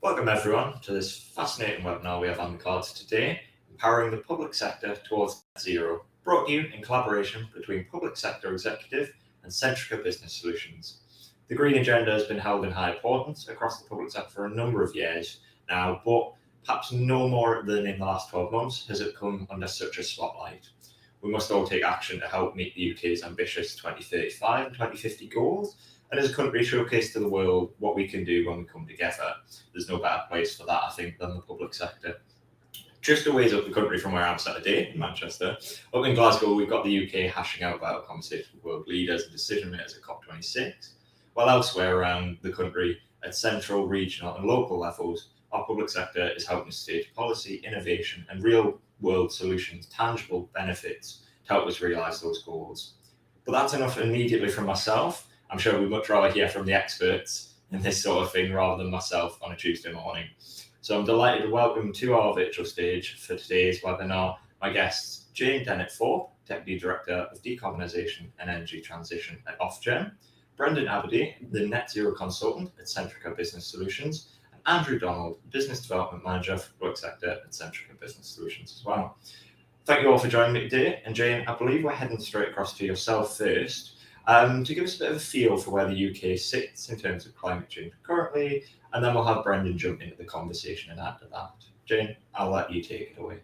Welcome everyone to this fascinating webinar we have on the cards today, Empowering the Public Sector Towards Net Zero, brought to you in collaboration between Public Sector Executive and Centrica Business Solutions. The green agenda has been held in high importance across the public sector for a number of years now, but perhaps no more than in the last 12 months has it come under such a spotlight. We must all take action to help meet the UK's ambitious 2035 and 2050 goals, and as a country showcase to the world what we can do when we come together. There's no better place for that, I think, than the public sector. Just a ways up the country from where I'm sat today, in Manchester, up in Glasgow, we've got the UK hashing out about a conversation with world leaders and decision makers at COP26, while elsewhere around the country, at central, regional and local levels, our public sector is helping stage policy, innovation and real-world solutions, tangible benefits to help us realise those goals. But that's enough immediately from myself. I'm sure we'd much rather hear from the experts in this sort of thing rather than myself on a Tuesday morning. So I'm delighted to welcome to our virtual stage for today's webinar my guests, Jane Dennett-Thorpe, Deputy Director of Decarbonisation and Energy Transition at Ofgem, Brendan Aberdeen, the Net Zero Consultant at Centrica Business Solutions, and Andrew Donald, Business Development Manager for Public Sector at Centrica Business Solutions as well. Thank you all for joining me today. And Jane, I believe we're heading straight across to yourself first. To give us a bit of a feel for where the UK sits in terms of climate change currently, and then we'll have Brendan jump into the conversation and after that. Jane, I'll let you take it away.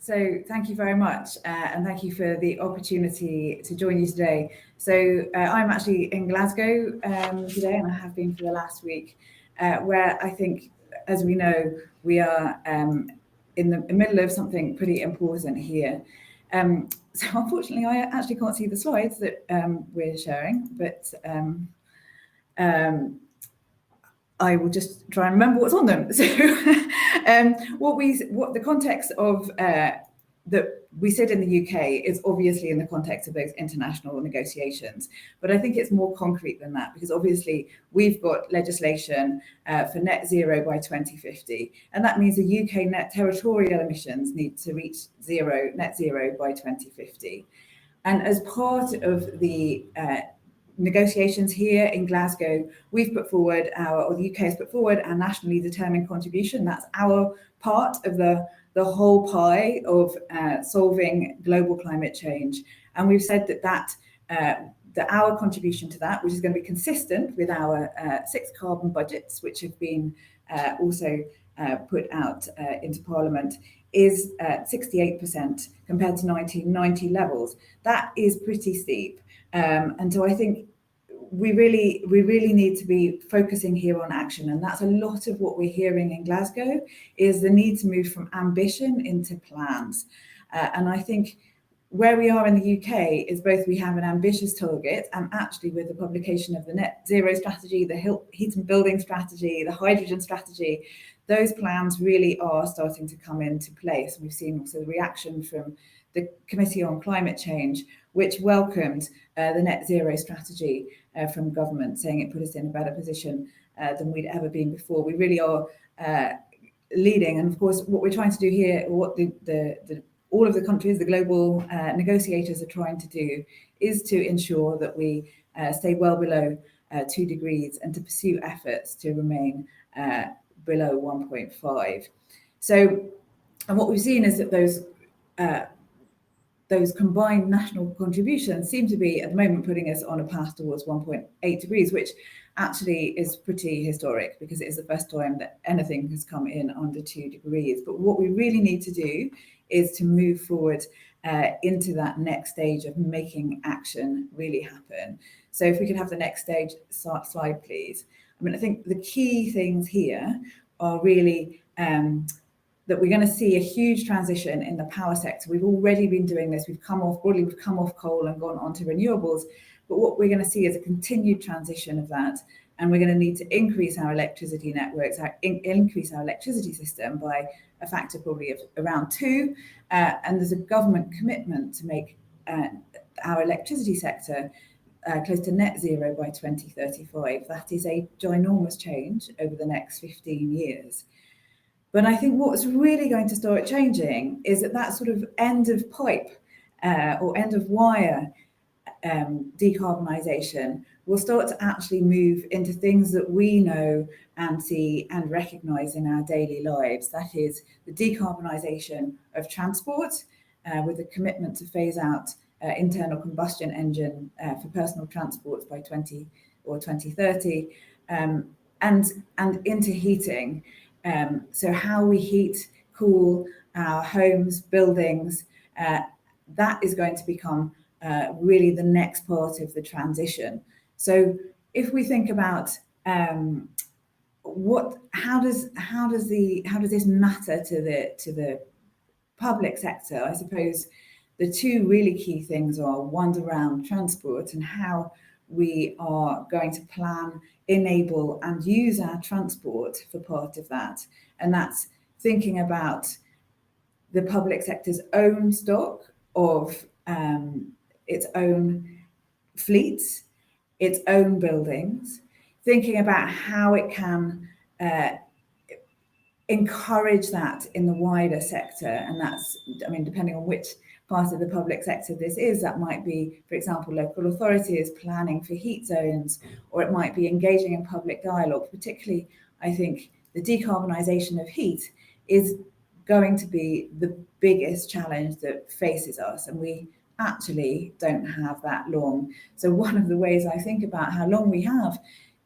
So thank you very much, and thank you for the opportunity to join you today. So I'm actually in Glasgow today, and I have been for the last week, where I think, as we know, we are in the middle of something pretty important here. So unfortunately, I actually can't see the slides that we're sharing, but I will just try and remember what's on them. So what the context of that we sit in the UK is obviously in the context of those international negotiations, but I think it's more concrete than that, because obviously we've got legislation for net zero by 2050, and that means the UK net territorial emissions need to reach net zero by 2050. And as part of the negotiations here in Glasgow, we've put forward the UK has put forward our nationally determined contribution. That's our part of the whole pie of solving global climate change. And we've said that our contribution to that, which is going to be consistent with our 6 carbon budgets, which have been also put out into Parliament, is 68% compared to 1990 levels. That is pretty steep. And so I think we really need to be focusing here on action, and that's a lot of what we're hearing in Glasgow, is the need to move from ambition into plans. And I think where we are in the UK is both we have an ambitious target, and actually with the publication of the net zero strategy, the heat and building strategy, the hydrogen strategy, those plans really are starting to come into place. We've seen also the reaction from the Committee on Climate Change, which welcomed the net zero strategy from government, saying it put us in a better position than we'd ever been before. We really are leading, and of course what we're trying to do here, what all of the countries, the global negotiators are trying to do, is to ensure that we stay well below 2 degrees and to pursue efforts to remain below 1.5. So, and what we've seen is that those combined national contributions seem to be at the moment putting us on a path towards 1.8 degrees, which actually is pretty historic, because it is the first time that anything has come in under 2 degrees. But what we really need to do is to move forward into that next stage of making action really happen. So if we could have the next stage slide, please. I mean, I think the key things here are really that we're going to see a huge transition in the power sector. We've already been doing this. We've come off coal and gone on to renewables. But what we're going to see is a continued transition of that. And we're going to need to increase our electricity networks, increase our electricity system by a factor probably of around 2. And there's a government commitment to make our electricity sector close to net zero by 2035. That is a ginormous change over the next 15 years. But I think what's really going to start changing is that sort of end of pipe or end of wire decarbonisation will start to actually move into things that we know and see and recognise in our daily lives. That is the decarbonisation of transport, with a commitment to phase out internal combustion engine for personal transports by 2030, and into heating. So how we heat, cool our homes, buildings, that is going to become really the next part of the transition. So if we think about how does this matter to the public sector, I suppose the two really key things are one's around transport and how we are going to plan, enable and use our transport for part of that. And that's thinking about the public sector's own stock of its own fleets, its own buildings, thinking about how it can encourage that in the wider sector. And that's, I mean, depending on which part of the public sector this is, that might be, for example, local authorities planning for heat zones, or it might be engaging in public dialogue. Particularly, I think the decarbonisation of heat is going to be the biggest challenge that faces us, and we actually don't have that long. So one of the ways I think about how long we have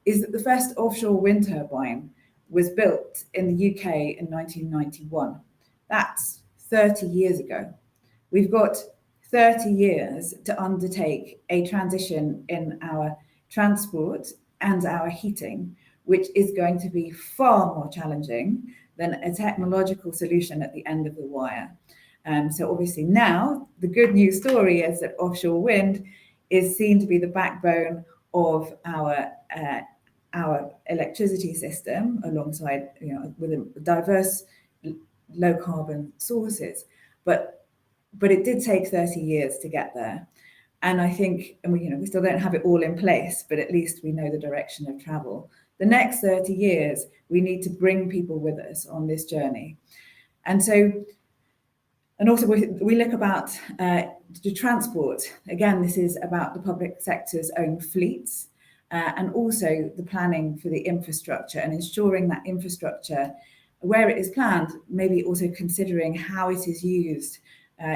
is that the first offshore wind turbine was built in the UK in 1991. That's 30 years ago. We've got 30 years to undertake a transition in our transport and our heating, which is going to be far more challenging than a technological solution at the end of the wire. So obviously now the good news story is that offshore wind is seen to be the backbone of our electricity system, alongside, with a diverse low carbon sources. But it did take 30 years to get there. And I think, and we still don't have it all in place, but at least we know the direction of travel. The next 30 years, we need to bring people with us on this journey. And so, and also we look about the transport. Again, this is about the public sector's own fleets, and also the planning for the infrastructure and ensuring that infrastructure, where it is planned, maybe also considering how it is used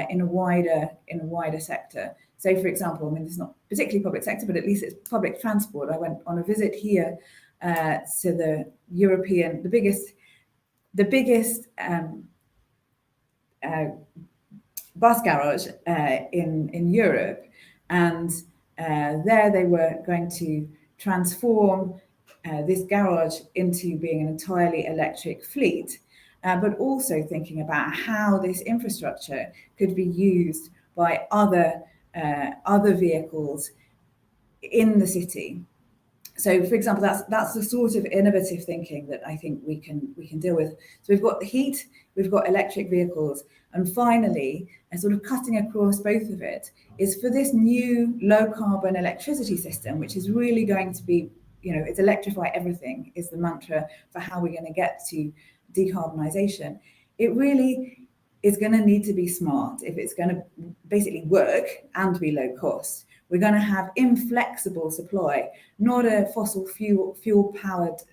in a wider sector. So, for example, I mean, this is not particularly public sector, but at least it's public transport. I went on a visit here to the biggest bus garage in Europe, and there they were going to transform this garage into being an entirely electric fleet, but also thinking about how this infrastructure could be used by other vehicles in the city. So, for example, that's the sort of innovative thinking that I think we can deal with. So we've got the heat, we've got electric vehicles, and finally, and sort of cutting across both of it, is for this new low carbon electricity system, which is really going to be, it's electrify everything is the mantra for how we're going to get to decarbonisation. It really is going to need to be smart if it's going to basically work and be low cost. We're going to have inflexible supply, not a fossil fuel powered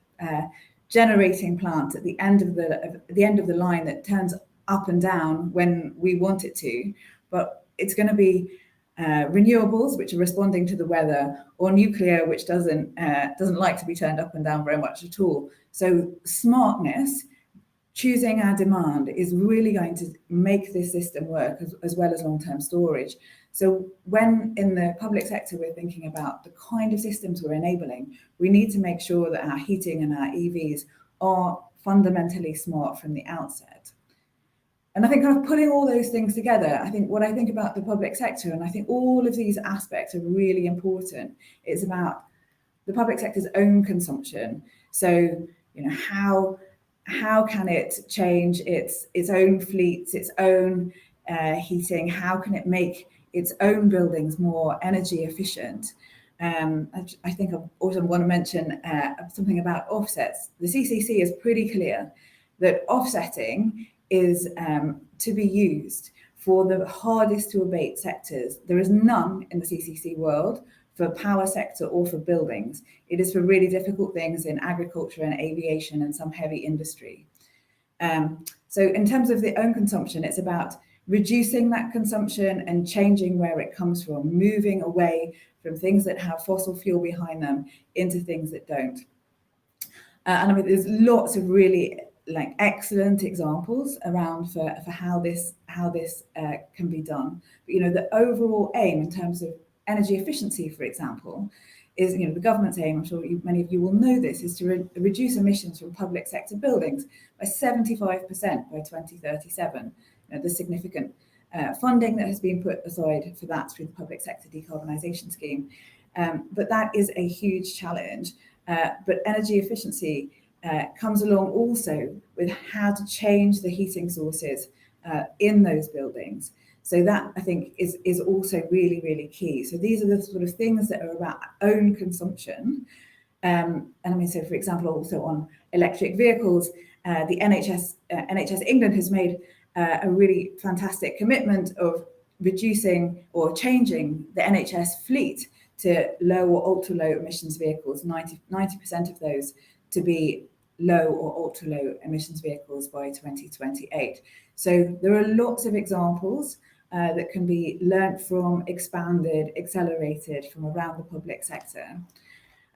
generating plant at the end of the line that turns up and down when we want it to, but it's going to be renewables, which are responding to the weather, or nuclear, which doesn't like to be turned up and down very much at all. So smartness, choosing our demand, is really going to make this system work, as well as long-term storage. So when in the public sector we're thinking about the kind of systems we're enabling, we need to make sure that our heating and our EVs are fundamentally smart from the outset. And I think kind of putting all those things together, I think what I think about the public sector, and I think all of these aspects are really important, it's about the public sector's own consumption. So, how can it change its own fleets, its own heating? How can it make its own buildings more energy efficient? I think I also want to mention something about offsets. The CCC is pretty clear that offsetting is to be used for the hardest to abate sectors. There is none in the CCC world for power sector or for buildings. It is for really difficult things in agriculture and aviation and some heavy industry. So in terms of the own consumption, it's about reducing that consumption and changing where it comes from, moving away from things that have fossil fuel behind them into things that don't. And I mean, there's lots of really excellent examples around for how this can be done. But the overall aim in terms of energy efficiency, for example, is the government's aim, I'm sure many of you will know this, is to reduce emissions from public sector buildings by 75% by 2037. There's significant funding that has been put aside for that through the public sector decarbonisation scheme. But that is a huge challenge. But energy efficiency comes along also with how to change the heating sources in those buildings. So that, I think, is also really, really key. So these are the sort of things that are about own consumption. And I mean, so for example, also on electric vehicles, the NHS England has made a really fantastic commitment of reducing or changing the NHS fleet to low or ultra-low emissions vehicles, 90% of those to be low or ultra-low emissions vehicles by 2028. So there are lots of examples that can be learnt from, expanded, accelerated from around the public sector.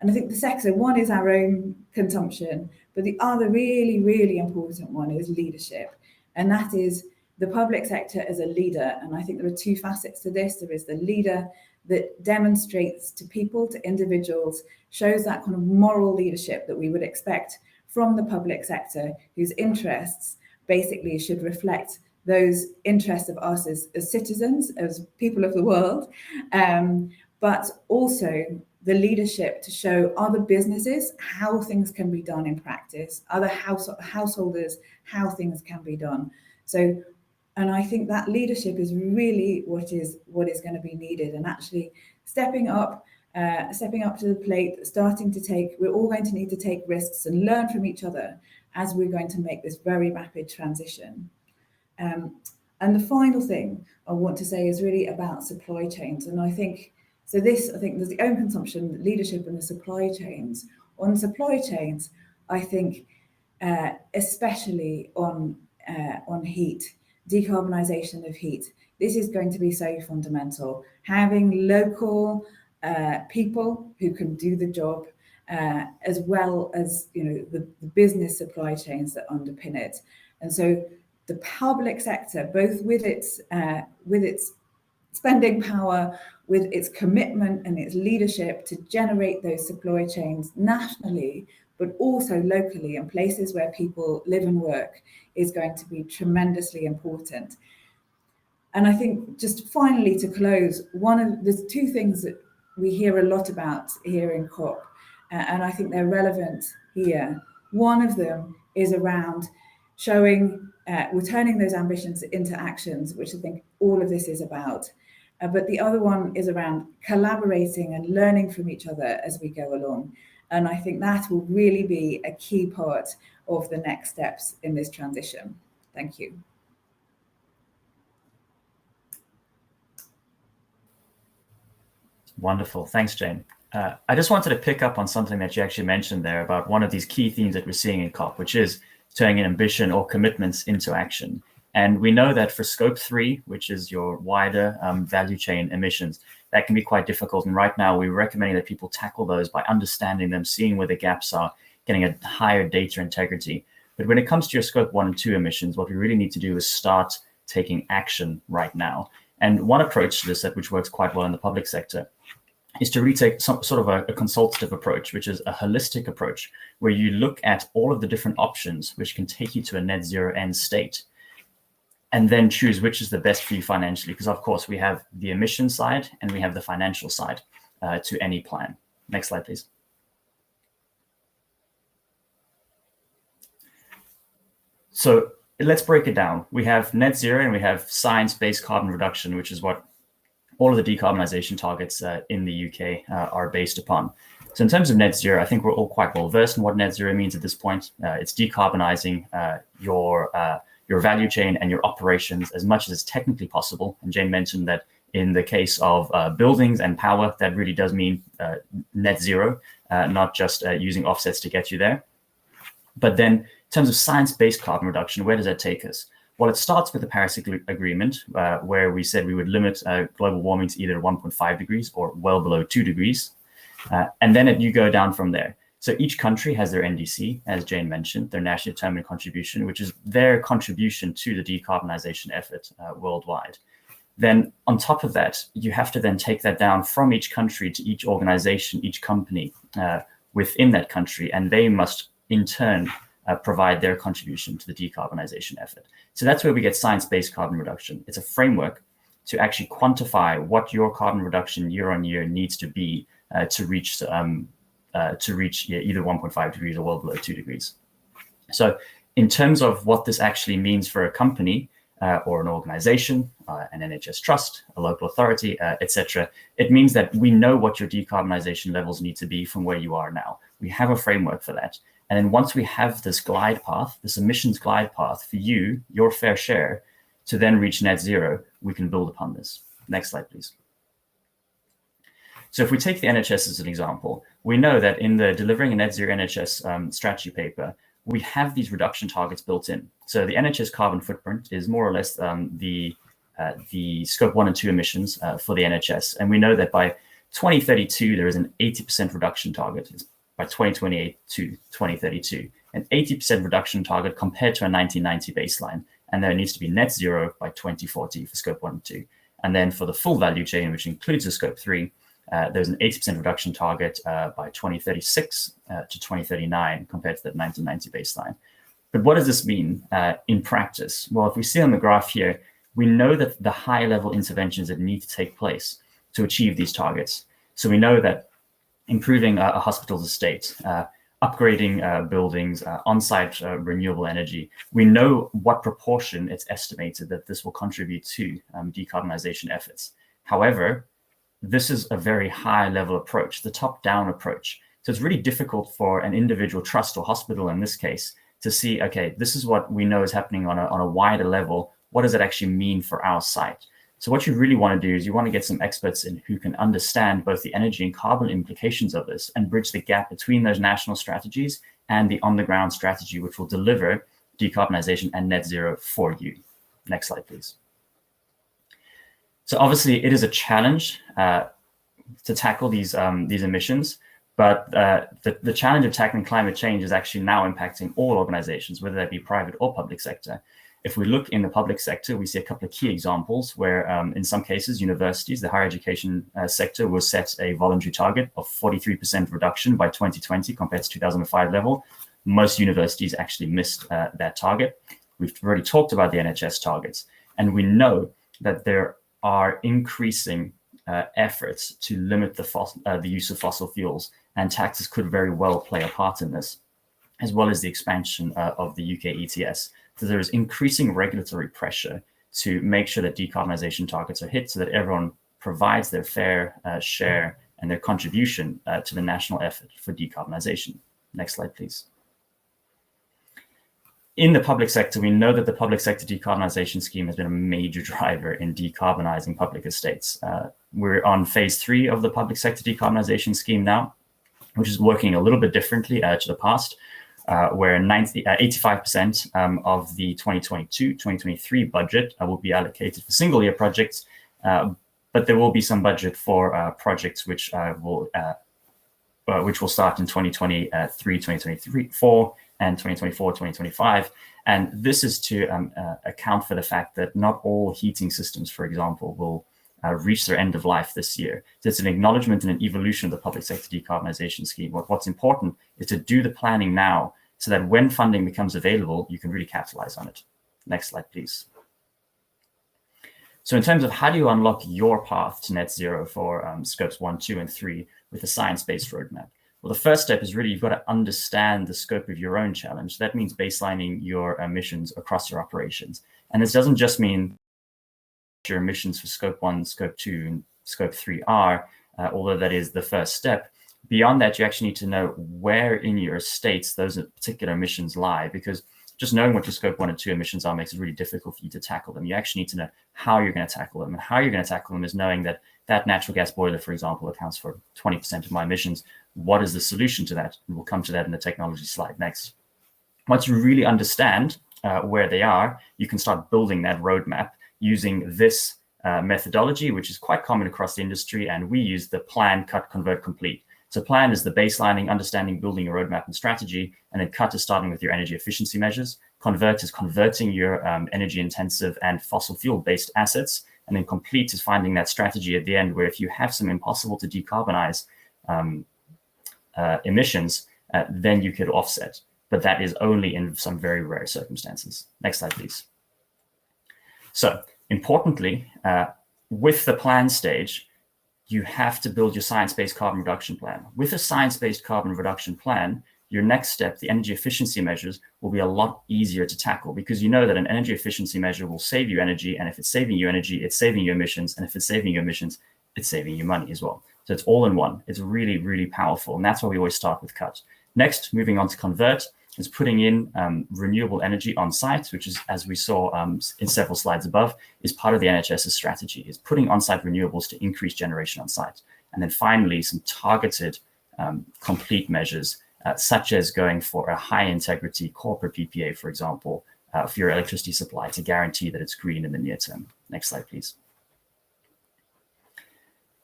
And I think the sector, one is our own consumption, but the other really, really important one is leadership. And that is the public sector as a leader. And I think there are two facets to this. There is the leader that demonstrates to people, to individuals, shows that kind of moral leadership that we would expect from the public sector, whose interests basically should reflect those interests of us as citizens, as people of the world, but also the leadership to show other businesses how things can be done in practice, other householders how things can be done. So, and I think that leadership is really what is going to be needed, and actually stepping up to the plate, we're all going to need to take risks and learn from each other as we're going to make this very rapid transition. And the final thing I want to say is really about supply chains. And I think there's the own consumption, leadership, and the supply chains. On supply chains, I think especially on heat, decarbonisation of heat, this is going to be so fundamental. Having local people who can do the job, as well as the business supply chains that underpin it. And so the public sector, both with its spending power, with its commitment and its leadership to generate those supply chains nationally, but also locally in places where people live and work, is going to be tremendously important. And I think just finally to close, there's two things that we hear a lot about here in COP, and I think they're relevant here. One of them is around showing, we're turning those ambitions into actions, which I think all of this is about. But the other one is around collaborating and learning from each other as we go along. And I think that will really be a key part of the next steps in this transition. Thank you. Wonderful. Thanks, Jane. I just wanted to pick up on something that you actually mentioned there about one of these key themes that we're seeing in COP, which is turning ambition or commitments into action. And we know that for scope 3, which is your wider value chain emissions, that can be quite difficult. And right now we're recommending that people tackle those by understanding them, seeing where the gaps are, getting a higher data integrity. But when it comes to your scope 1 and 2 emissions, what we really need to do is start taking action right now. And one approach to this, which works quite well in the public sector, is to really take some sort of a consultative approach, which is a holistic approach, where you look at all of the different options which can take you to a net zero end state, and then choose which is the best for you financially. Because of course we have the emission side and we have the financial side to any plan. Next slide, please. So let's break it down. We have net zero and we have science-based carbon reduction, which is what all of the decarbonisation targets in the UK are based upon. So in terms of net zero, I think we're all quite well versed in what net zero means at this point. It's decarbonising your your value chain and your operations as much as it's technically possible. And Jane mentioned that in the case of buildings and power, that really does mean net zero, not just using offsets to get you there. But then in terms of science-based carbon reduction, where does that take us? Well, it starts with the Paris Agreement, where we said we would limit global warming to either 1.5 degrees or well below 2 degrees. And then you go down from there. So each country has their NDC, as Jane mentioned, their nationally determined contribution, which is their contribution to the decarbonization effort worldwide. Then on top of that, you have to then take that down from each country to each organization, each company within that country, and they must in turn provide their contribution to the decarbonization effort. So that's where we get science-based carbon reduction. It's a framework to actually quantify what your carbon reduction year on year needs to be to reach either 1.5 degrees or well below 2 degrees. So in terms of what this actually means for a company or an organization, an NHS trust, a local authority, etc., it means that we know what your decarbonization levels need to be from where you are now. We have a framework for that. And then once we have this glide path, this emissions glide path for you, your fair share, to then reach net zero, we can build upon this. Next slide, please. So if we take the NHS as an example, we know that in the Delivering a Net Zero NHS strategy paper, we have these reduction targets built in. So the NHS carbon footprint is more or less the scope 1 and 2 emissions for the NHS. And we know that by 2032, there is an 80% reduction target. It's by 2028 to 2032, an 80% reduction target compared to a 1990 baseline. And there needs to be net zero by 2040 for scope 1 and 2. And then for the full value chain, which includes the scope 3, there's an 80% reduction target by 2036 to 2039 compared to that 1990 baseline. But what does this mean in practice? Well, if we see on the graph here, we know that the high level interventions that need to take place to achieve these targets. So we know that improving a hospital's estate, upgrading buildings, on-site renewable energy, we know what proportion it's estimated that this will contribute to decarbonization efforts. However, this is a very high level approach, the top-down approach. So it's really difficult for an individual trust or hospital in this case to see, okay, this is what we know is happening on a wider level. What does it actually mean for our site? So what you really want to do is you want to get some experts in who can understand both the energy and carbon implications of this and bridge the gap between those national strategies and the on-the-ground strategy, which will deliver decarbonization and net zero for you. Next slide, please. So obviously, it is a challenge to tackle these emissions, but the challenge of tackling climate change is actually now impacting all organizations, whether that be private or public sector. If we look in the public sector, we see a couple of key examples where, in some cases, universities, the higher education sector, will set a voluntary target of 43% reduction by 2020 compared to 2005 level. Most universities actually missed that target. We've already talked about the NHS targets, and we know that there are increasing efforts to limit the use of fossil fuels, and taxes could very well play a part in this, as well as the expansion of the UK ETS. So there is increasing regulatory pressure to make sure that decarbonization targets are hit so that everyone provides their fair share and their contribution to the national effort for decarbonization. Next slide, please. In the public sector, we know that the public sector decarbonization scheme has been a major driver in decarbonizing public estates. We're on phase 3 of the public sector decarbonization scheme now, which is working a little bit differently to the past, where 85% of the 2022-2023 budget will be allocated for single-year projects, but there will be some budget for projects which will start in 2023, 2024, and 2024, 2025. And this is to account for the fact that not all heating systems, for example, will reach their end of life this year. So it's an acknowledgement and an evolution of the public sector decarbonization scheme. What's important is to do the planning now so that when funding becomes available, you can really capitalize on it. Next slide, please. So in terms of how do you unlock your path to net zero for scopes 1, 2, and 3 with a science-based roadmap? Well, the first step is really you've got to understand the scope of your own challenge. That means baselining your emissions across your operations. And this doesn't just mean your emissions for scope 1, scope 2, and scope 3 are, although that is the first step. Beyond that, you actually need to know where in your estates those particular emissions lie, because just knowing what your scope 1 and 2 emissions are makes it really difficult for you to tackle them. You actually need to know how you're going to tackle them. And how you're going to tackle them is knowing that that natural gas boiler, for example, accounts for 20% of my emissions. What is the solution to that? And we'll come to that in the technology slide next. Once you really understand where they are, you can start building that roadmap using this methodology, which is quite common across the industry. And we use the plan, cut, convert, complete. So plan is the baselining, understanding, building your roadmap and strategy, and then cut is starting with your energy efficiency measures. Convert is converting your energy intensive and fossil fuel based assets. And then complete is finding that strategy at the end where if you have some impossible to decarbonize emissions, then you could offset. But that is only in some very rare circumstances. Next slide, please. So importantly, with the plan stage, you have to build your science-based carbon reduction plan. With a science-based carbon reduction plan, your next step, the energy efficiency measures, will be a lot easier to tackle because you know that an energy efficiency measure will save you energy. And if it's saving you energy, it's saving you emissions. And if it's saving you emissions, it's saving you money as well. So it's all in one. It's really, really powerful. And that's why we always start with cut. Next, moving on to convert, is putting in renewable energy on site, which is, as we saw in several slides above, is part of the NHS's strategy, is putting on-site renewables to increase generation on site. And then finally, some targeted complete measures, such as going for a high integrity corporate PPA, for example, for your electricity supply to guarantee that it's green in the near term. Next slide, please.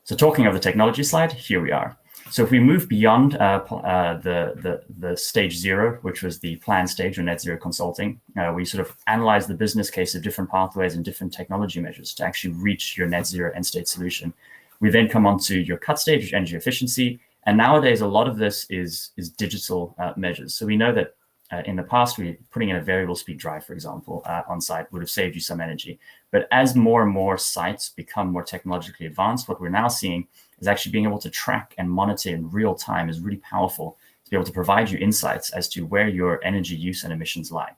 So talking of the technology slide, here we are. So if we move beyond the stage 0, which was the plan stage or net zero consulting, we sort of analyze the business case of different pathways and different technology measures to actually reach your net zero end state solution. We then come on to your cut stage, which is energy efficiency. And nowadays, a lot of this is digital measures. So we know that in the past, putting in a variable speed drive, for example, on site would have saved you some energy. But as more and more sites become more technologically advanced, what we're now seeing is actually being able to track and monitor in real time is really powerful to be able to provide you insights as to where your energy use and emissions lie.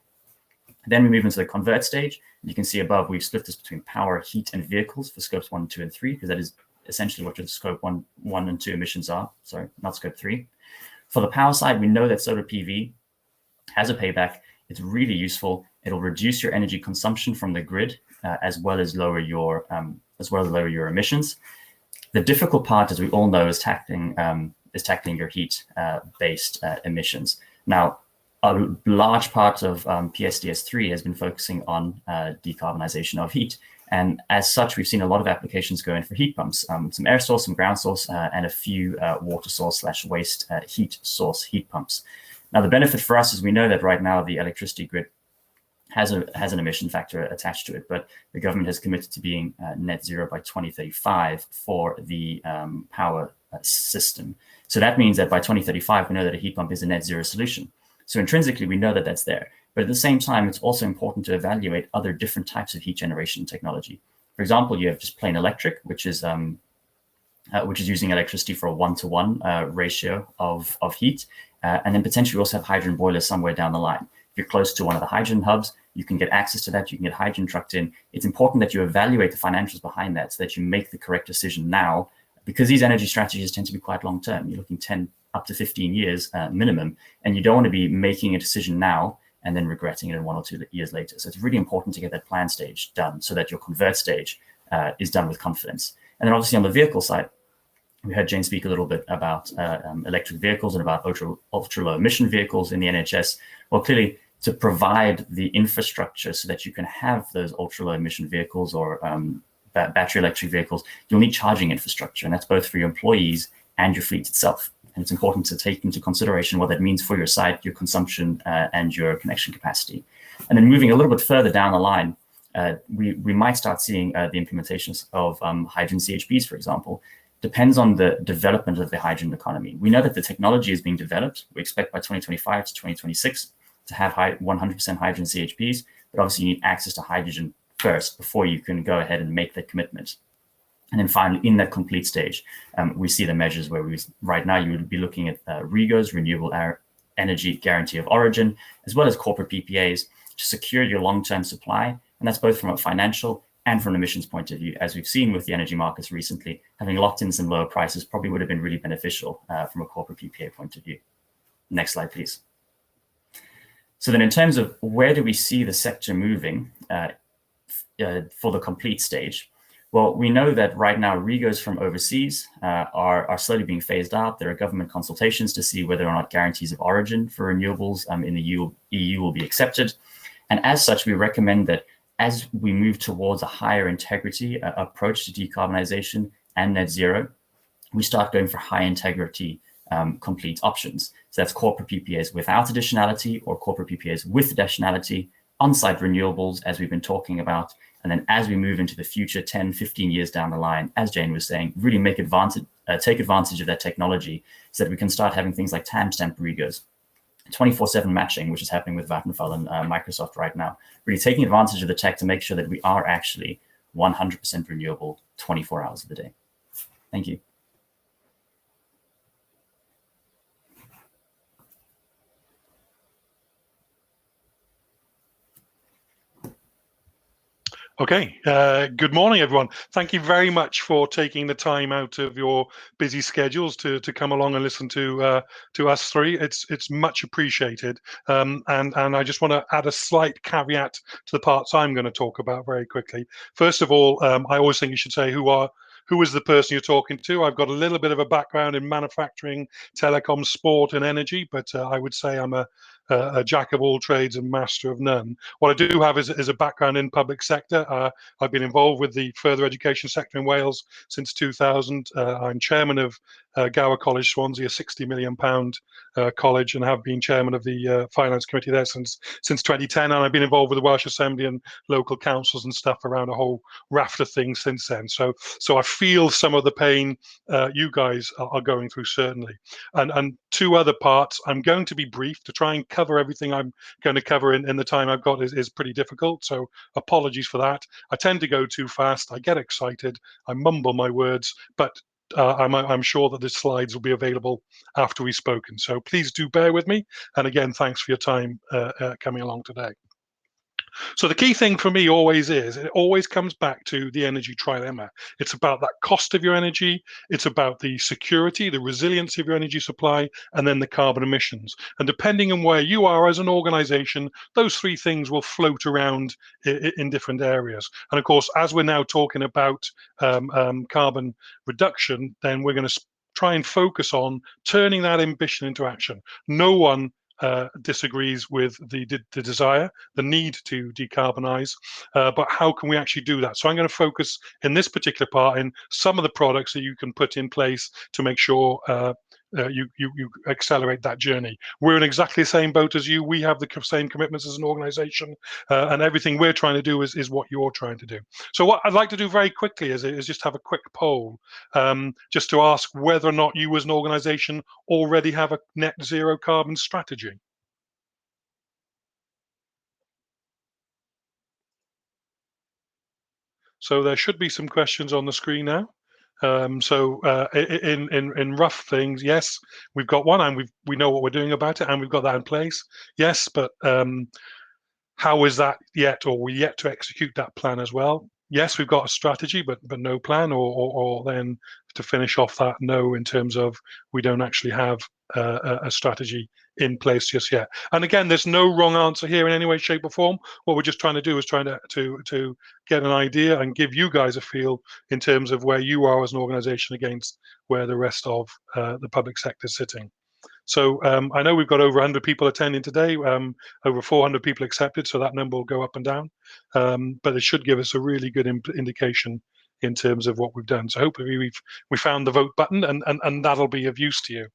Then we move into the convert stage. You can see above, we've split this between power, heat, and vehicles for scopes 1, 2, and 3, because that is essentially what your scope 1 and 2 emissions are. Sorry, not scope 3. For the power side, we know that solar PV has a payback. It's really useful. It'll reduce your energy consumption from the grid, as well as lower your emissions. The difficult part, as we all know, is tackling your heat-based emissions. Now, a large part of PSDS3 has been focusing on decarbonization of heat. And as such, we've seen a lot of applications go in for heat pumps, some air source, some ground source, and a few water source / waste heat source heat pumps. Now, the benefit for us is we know that right now the electricity grid has an emission factor attached to it, but the government has committed to being net zero by 2035 for the power system. So that means that by 2035, we know that a heat pump is a net zero solution. So intrinsically, we know that that's there. But at the same time, it's also important to evaluate other different types of heat generation technology. For example, you have just plain electric, which is using electricity for a 1-to-1 ratio of heat. And then potentially also have hydrogen boilers somewhere down the line. If you're close to one of the hydrogen hubs, you can get access to that. You can get hydrogen trucked in. It's important that you evaluate the financials behind that so that you make the correct decision now, because these energy strategies tend to be quite long term. You're looking 10 up to 15 years minimum, and you don't want to be making a decision now and then regretting it in 1 or 2 years later. So it's really important to get that plan stage done so that your convert stage is done with confidence. And then obviously on the vehicle side, we heard Jane speak a little bit about electric vehicles and about ultra low emission vehicles in the NHS. Well, clearly to provide the infrastructure so that you can have those ultra low emission vehicles or battery electric vehicles, you'll need charging infrastructure. And that's both for your employees and your fleet itself. And it's important to take into consideration what that means for your site, your consumption, and your connection capacity. And then moving a little bit further down the line, we might start seeing the implementations of hydrogen CHPs, for example. Depends on the development of the hydrogen economy. We know that the technology is being developed. We expect by 2025 to 2026 to have 100% hydrogen CHPs, but obviously you need access to hydrogen first before you can go ahead and make that commitment. And then finally, in that complete stage, we see the measures where right now you would be looking at REGOs, Renewable Energy Guarantee of Origin, as well as corporate PPAs to secure your long-term supply. And that's both from a financial and from an emissions point of view. As we've seen with the energy markets recently, having locked in some lower prices probably would have been really beneficial from a corporate PPA point of view. Next slide, please. So then in terms of where do we see the sector moving for the complete stage? Well, we know that right now REGOs from overseas are slowly being phased out. There are government consultations to see whether or not guarantees of origin for renewables in the EU will be accepted. And as such, we recommend that as we move towards a higher integrity approach to decarbonisation and net zero, we start going for high integrity complete options. So that's corporate PPAs without additionality or corporate PPAs with additionality, on-site renewables, as we've been talking about. And then as we move into the future, 10, 15 years down the line, as Jane was saying, really take advantage of that technology so that we can start having things like timestamp REGOs, 24/7 matching, which is happening with Vattenfall and Microsoft right now, really taking advantage of the tech to make sure that we are actually 100% renewable 24 hours of the day. Thank you. Okay, good morning, everyone. Thank you very much for taking the time out of your busy schedules to come along and listen to us three. It's much appreciated. And I just want to add a slight caveat to the parts I'm going to talk about very quickly. First of all, I always think you should say who is the person you're talking to. I've got a little bit of a background in manufacturing, telecom, sport, and energy, but I would say I'm a jack of all trades and master of none. What I do have is a background in public sector. I've been involved with the further education sector in Wales since 2000. I'm chairman of Gower College, Swansea, a £60 million college, and have been chairman of the finance committee there since 2010. And I've been involved with the Welsh Assembly and local councils and stuff around a whole raft of things since then. So I feel some of the pain you guys are going through, certainly. And two other parts, I'm going to be brief to try and cover everything I'm going to cover in the time I've got is pretty difficult. So apologies for that. I tend to go too fast. I get excited. I mumble my words, but I'm sure that the slides will be available after we've spoken. So please do bear with me. And again, thanks for your time coming along today. So the key thing for me it always comes back to the energy trilemma. It's about that cost of your energy. It's about the security, the resiliency of your energy supply, and then the carbon emissions. And depending on where you are as an organization, those three things will float around in different areas. And of course, as we're now talking about carbon reduction, then we're going to try and focus on turning that ambition into action. No one disagrees with the desire, the need to decarbonize, but how can we actually do that? So I'm going to focus in this particular part in some of the products that you can put in place to make sure you accelerate that journey. We're in exactly the same boat as you. We have the same commitments as an organization, and everything we're trying to do is what you're trying to do. So what I'd like to do very quickly is just have a quick poll, just to ask whether or not you as an organization already have a net zero carbon strategy. So there should be some questions on the screen now. In rough things, yes, we've got one, and we know what we're doing about it, and we've got that in place. Yes, but how is that yet, or we yet to execute that plan as well? Yes, we've got a strategy, but no plan, or then to finish off that, no, in terms of we don't actually have a strategy in place just yet. And again, there's no wrong answer here in any way, shape, or form. What we're just trying to do is trying to get an idea and give you guys a feel in terms of where you are as an organization against where the rest of the public sector is sitting. So I know we've got over 100 people attending today, over 400 people accepted, so that number will go up and down. But it should give us a really good indication in terms of what we've done. So hopefully we found the vote button, and that'll be of use to you.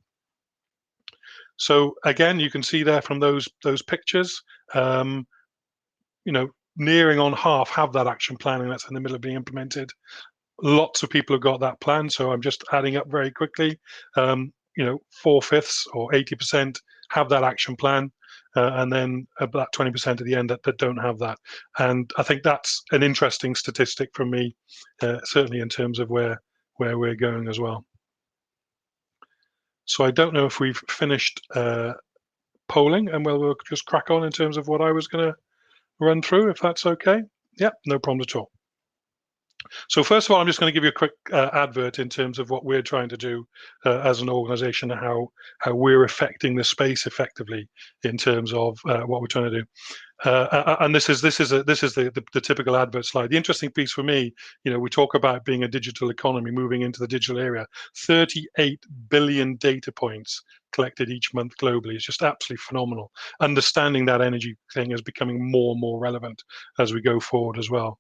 So again, you can see there from those pictures, nearing on half have that action plan, and that's in the middle of being implemented. Lots of people have got that plan, so I'm just adding up very quickly. 4/5 or 80% have that action plan, and then about 20% at the end that don't have that. And I think that's an interesting statistic from me, certainly in terms of where we're going as well. So I don't know if we've finished polling, and we'll just crack on in terms of what I was going to run through, if that's okay. Yep, no problem at all. So first of all, I'm just going to give you a quick advert in terms of what we're trying to do as an organisation, and how we're affecting the space effectively in terms of what we're trying to do. And this is the typical advert slide. The interesting piece for me, we talk about being a digital economy, moving into the digital area. 38 billion data points collected each month globally is just absolutely phenomenal. Understanding that energy thing is becoming more and more relevant as we go forward as well.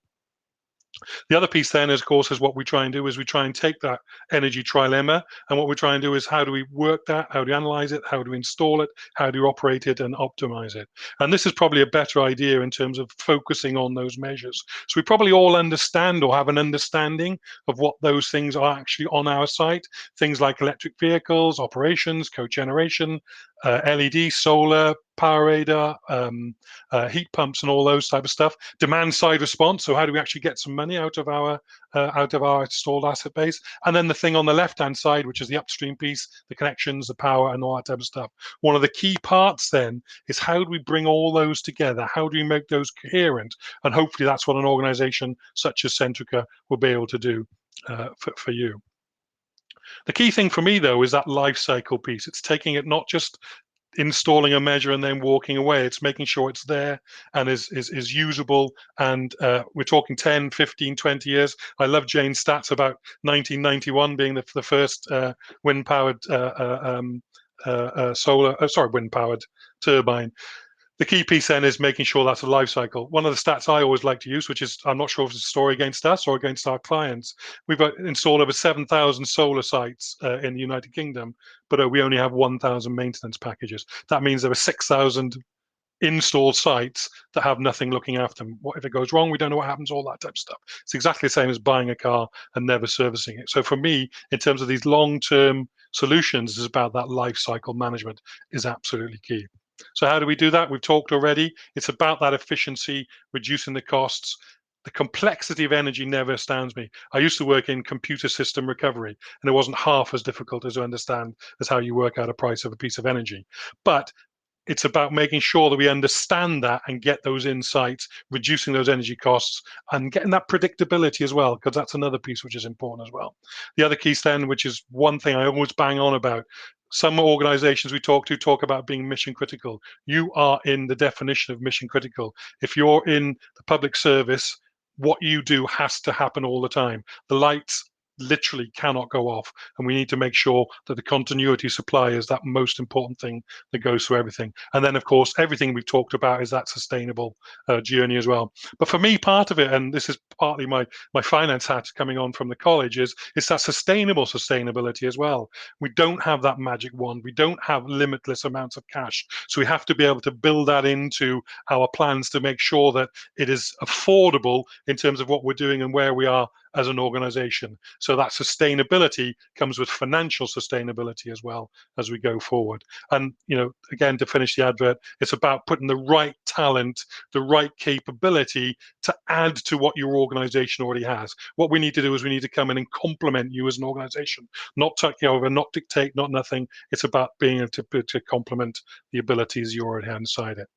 The other piece then, of course, is what we try and do is we try and take that energy trilemma, and what we try and do is how do we work that, how do we analyze it, how do we install it, how do we operate it and optimize it. And this is probably a better idea in terms of focusing on those measures. So we probably all understand or have an understanding of what those things are actually on our site. Things like electric vehicles, operations, cogeneration, LED, solar, power radar, heat pumps, and all those type of stuff. Demand side response. So how do we actually get some money out of our installed asset base? And then the thing on the left hand side, which is the upstream piece, the connections, the power, and all that type of stuff. One of the key parts then is how do we bring all those together? How do we make those coherent? And hopefully that's what an organization such as Centrica will be able to do for you. The key thing for me, though, is that life cycle piece. It's taking it not just installing a measure and then walking away. It's making sure it's there and is usable. And we're talking 10, 15, 20 years. I love Jane's stats about 1991 being the first wind-powered wind-powered turbine. The key piece then is making sure that's a life cycle. One of the stats I always like to use, which is, I'm not sure if it's a story against us or against our clients, we've installed over 7,000 solar sites in the United Kingdom, but we only have 1,000 maintenance packages. That means there are 6,000 installed sites that have nothing looking after them. What if it goes wrong? We don't know what happens, all that type of stuff. It's exactly the same as buying a car and never servicing it. So for me, in terms of these long-term solutions, is about that life cycle management is absolutely key. So how do we do that? We've talked already. It's about that efficiency, reducing the costs. The complexity of energy never astounds me. I used to work in computer system recovery, and it wasn't half as difficult as to understand as how you work out a price of a piece of energy. But it's about making sure that we understand that and get those insights, reducing those energy costs, and getting that predictability as well, because that's another piece which is important as well. The other key then, which is one thing I always bang on about, some organizations we talk to talk about being mission critical. You are in the definition of mission critical. If you're in the public service, what you do has to happen all the time. The lights literally cannot go off, and we need to make sure that the continuity supply is that most important thing that goes through everything. And then of course everything we've talked about is that sustainable journey as well. But for me, part of it, and this is partly my finance hat coming on from the college, is it's that sustainability as well. We don't have that magic wand. We don't have limitless amounts of cash, so we have to be able to build that into our plans to make sure that it is affordable in terms of what we're doing and where we are as an organization. So that sustainability comes with financial sustainability as well as we go forward. And, again, to finish the advert, it's about putting the right talent, the right capability to add to what your organization already has. What we need to do is we need to come in and complement you as an organization, not take over, not dictate, not nothing. It's about being able to complement the abilities you already have inside it.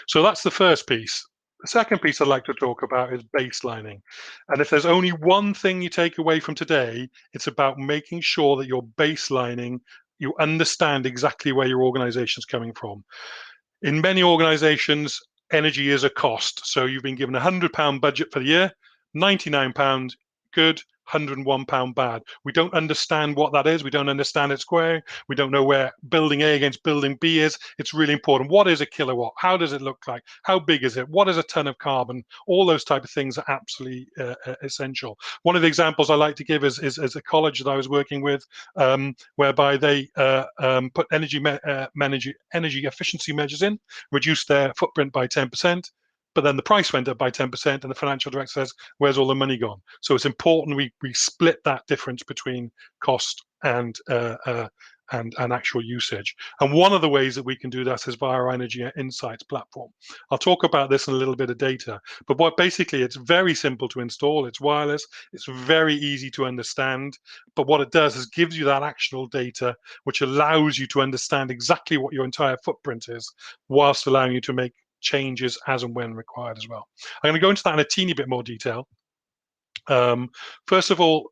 So that's the first piece. The second piece I'd like to talk about is baselining. And if there's only one thing you take away from today, it's about making sure that you're baselining, you understand exactly where your organization is coming from. In many organizations, energy is a cost. So you've been given £100 budget for the year, £99 good, £101 bad. We don't understand what that is. We don't understand its squaring. We don't know where building A against building B is. It's really important. What is a kilowatt? How does it look like? How big is it? What is a ton of carbon? All those type of things are absolutely essential. One of the examples I like to give is a college that I was working with, whereby they put energy efficiency measures in, reduced their footprint by 10%. But then the price went up by 10%, and the financial director says, where's all the money gone? So it's important we split that difference between cost and actual usage. And one of the ways that we can do that is via our Energy Insights platform. I'll talk about this in a little bit of data, but basically it's very simple to install. It's wireless. It's very easy to understand. But what it does is gives you that actionable data, which allows you to understand exactly what your entire footprint is, whilst allowing you to make changes as and when required as well. I'm going to go into that in a teeny bit more detail. First of all,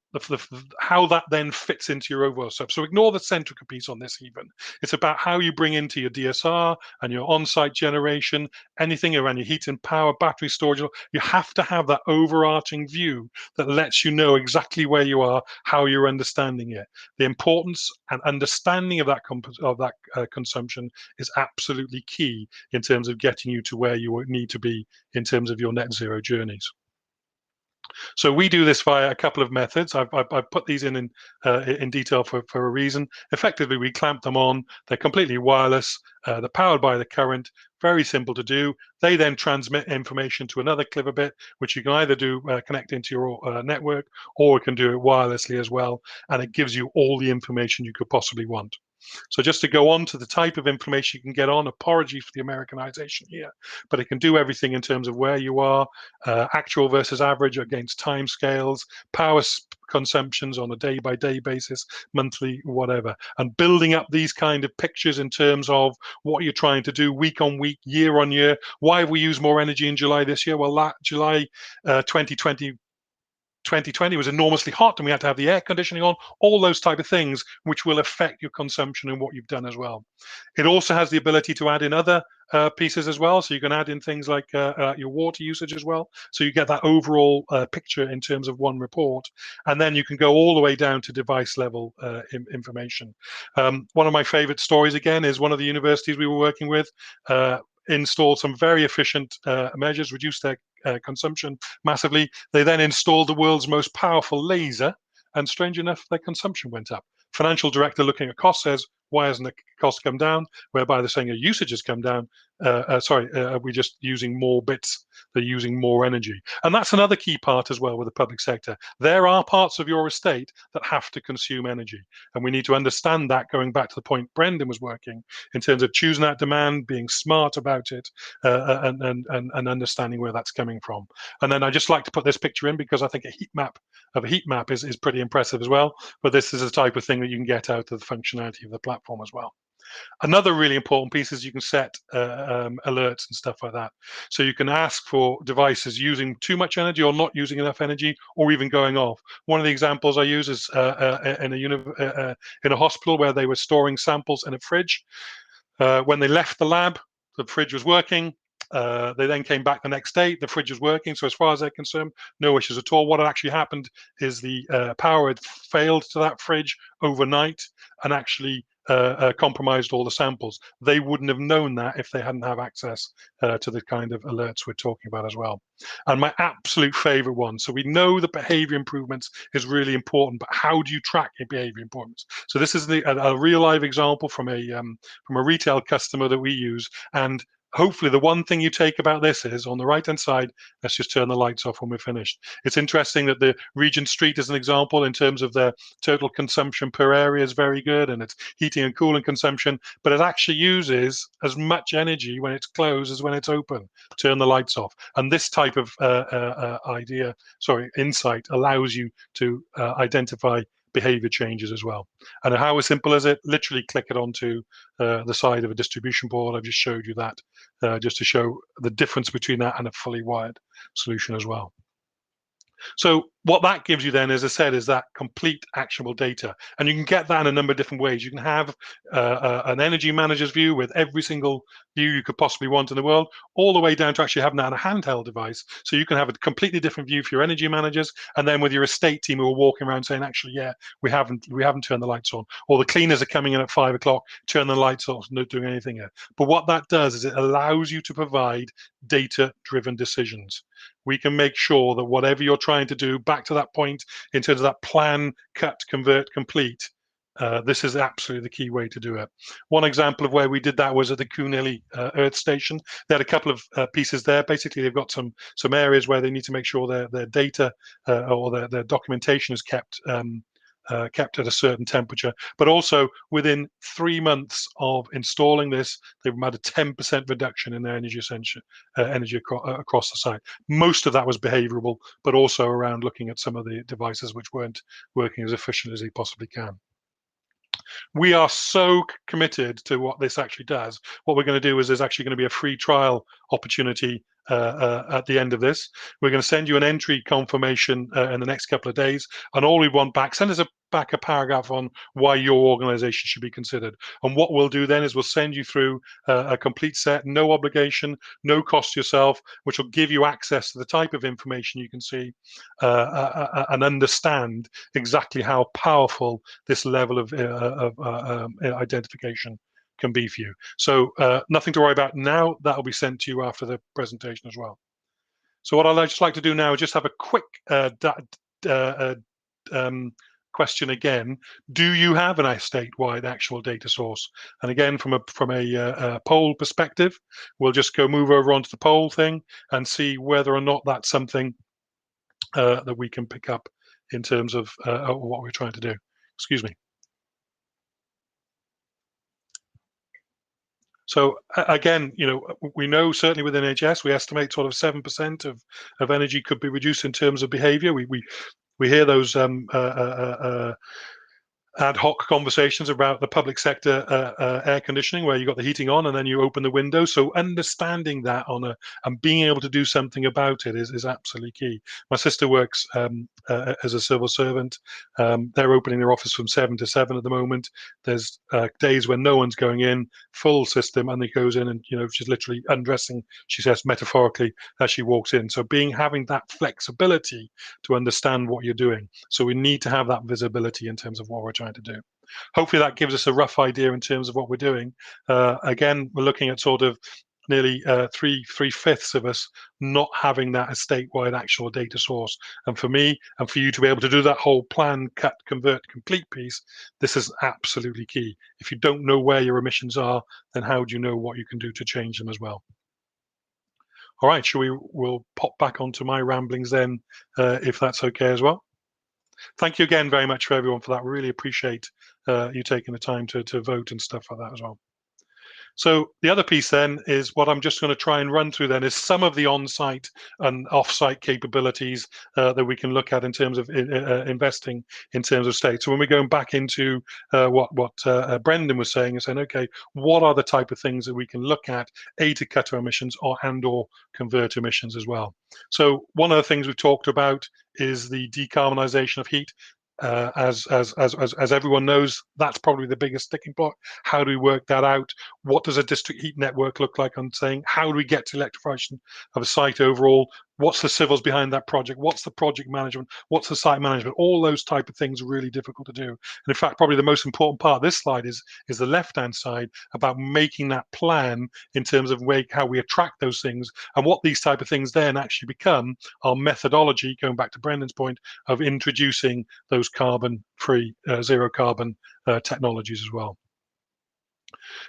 how that then fits into your overall setup. So ignore the Centrica piece on this even. It's about how you bring into your DSR and your on-site generation, anything around your heat and power, battery storage. You have to have that overarching view that lets you know exactly where you are, how you're understanding it. The importance and understanding of that consumption is absolutely key in terms of getting you to where you need to be in terms of your net zero journeys. So we do this via a couple of methods. I've put these in detail for a reason. Effectively, we clamp them on. They're completely wireless. They're powered by the current. Very simple to do. They then transmit information to another clever bit, which you can either do connect into your network, or you can do it wirelessly as well. And it gives you all the information you could possibly want. So just to go on to the type of information you can get on, apology for the Americanization here, but it can do everything in terms of where you are, actual versus average against timescales, power consumptions on a day-by-day basis, monthly, whatever, and building up these kind of pictures in terms of what you're trying to do week on week, year on year. Why have we used more energy in July this year? Well, that July 2020 was enormously hot and we had to have the air conditioning on, all those type of things which will affect your consumption and what you've done as well. It also has the ability to add in other pieces as well. So you can add in things like your water usage as well. So you get that overall picture in terms of one report. And then you can go all the way down to device level information. One of my favorite stories, again, is one of the universities we were working with installed some very efficient measures, reduced their consumption massively. They then installed the world's most powerful laser, and strange enough, their consumption went up. Financial director looking at cost says, why hasn't the cost come down? Whereby they're saying your usage has come down. We're just using more bits. They're using more energy. And that's another key part as well with the public sector. There are parts of your estate that have to consume energy. And we need to understand that, going back to the point Brendan was working, in terms of choosing that demand, being smart about it, and understanding where that's coming from. And then I just like to put this picture in because I think a heat map is pretty impressive as well. But this is the type of thing that you can get out of the functionality of the platform as well. Another really important piece is you can set alerts and stuff like that. So you can ask for devices using too much energy or not using enough energy, or even going off. One of the examples I use is in a hospital where they were storing samples in a fridge. When they left the lab, the fridge was working. They then came back the next day, the fridge was working. So as far as they're concerned, no issues at all. What had actually happened is the power had failed to that fridge overnight and actually compromised all the samples. They wouldn't have known that if they hadn't have access to the kind of alerts we're talking about as well. And my absolute favorite one. So we know that behavior improvements is really important, but how do you track your behavior improvements? So this is a real live example from a retail customer that we use. And hopefully the one thing you take about this is, on the right hand side, let's just turn the lights off when we're finished. It's interesting that the Regent Street is an example in terms of their total consumption per area is very good, and it's heating and cooling consumption, but it actually uses as much energy when it's closed as when it's open. Turn the lights off. And this type of insight allows you to identify behavior changes as well. And how simple is it? Literally click it onto the side of a distribution board. I've just showed you that just to show the difference between that and a fully wired solution as well. So what that gives you then, as I said, is that complete actionable data. And you can get that in a number of different ways. You can have an energy manager's view with every single view you could possibly want in the world, all the way down to actually having that on a handheld device. So you can have a completely different view for your energy managers, and then with your estate team who are walking around saying, actually, yeah, we haven't turned the lights on. Or the cleaners are coming in at 5 o'clock, turn the lights off, not doing anything yet. But what that does is it allows you to provide data-driven decisions. We can make sure that whatever you're trying to do, back to that point in terms of that plan, cut, convert, complete, this is absolutely the key way to do it. One example of where we did that was at the Coonelly Earth Station. They had a couple of pieces there. Basically, they've got some areas where they need to make sure their data or their documentation is kept at a certain temperature. But also within 3 months of installing this, they've had a 10% reduction in their energy across the site. Most of that was behavioral, but also around looking at some of the devices which weren't working as efficiently as they possibly can. We are so committed to what this actually does. What we're going to do is there's actually going to be a free trial opportunity at the end of this. We're going to send you an entry confirmation in the next couple of days, and all we want back, send us back a paragraph on why your organization should be considered. And what we'll do then is we'll send you through a complete set, no obligation, no cost to yourself, which will give you access to the type of information you can see and understand exactly how powerful this level of identification can be for you. So nothing to worry about now. That'll be sent to you after the presentation as well. So what I'd just like to do now is just have a quick question again. Do you have an statewide actual data source? And again, from a poll perspective, we'll just move over onto the poll thing and see whether or not that's something that we can pick up in terms of what we're trying to do. Excuse me. So again, we know certainly within NHS, we estimate sort of 7% of energy could be reduced in terms of behaviour. We hear those ad hoc conversations about the public sector air conditioning, where you've got the heating on and then you open the window. So understanding that and being able to do something about it is absolutely key. My sister works as a civil servant. They're opening their office from 7 to 7 at the moment. There's days when no one's going in, full system, and he goes in and she's literally undressing, she says metaphorically, as she walks in. So having that flexibility to understand what you're doing. So we need to have that visibility in terms of what we're trying to do. Hopefully that gives us a rough idea in terms of what we're doing. Again, we're looking at sort of nearly three-fifths of us not having that as statewide actual data source. And for me, and for you to be able to do that whole plan, cut, convert, complete piece, this is absolutely key. If you don't know where your emissions are, then how do you know what you can do to change them as well? All right, we'll pop back onto my ramblings then, if that's okay as well. Thank you again very much for everyone for that. Really appreciate you taking the time to vote and stuff like that as well. So the other piece then is what I'm just going to try and run through then is some of the on-site and off-site capabilities that we can look at in terms of investing in terms of state. So when we're going back into what Brendan was saying and saying, okay, what are the type of things that we can look at, to cut our emissions or convert emissions as well. So one of the things we've talked about is the decarbonisation of heat. As everyone knows, that's probably the biggest sticking block. How do we work that out? What does a district heat network look like? I'm saying, how do we get to electrification of a site overall? What's the civils behind that project? What's the project management? What's the site management? All those type of things are really difficult to do. And in fact, probably the most important part of this slide is the left-hand side about making that plan in terms of how we attract those things and what these type of things then actually become our methodology, going back to Brendan's point, of introducing those carbon-free, zero carbon technologies as well.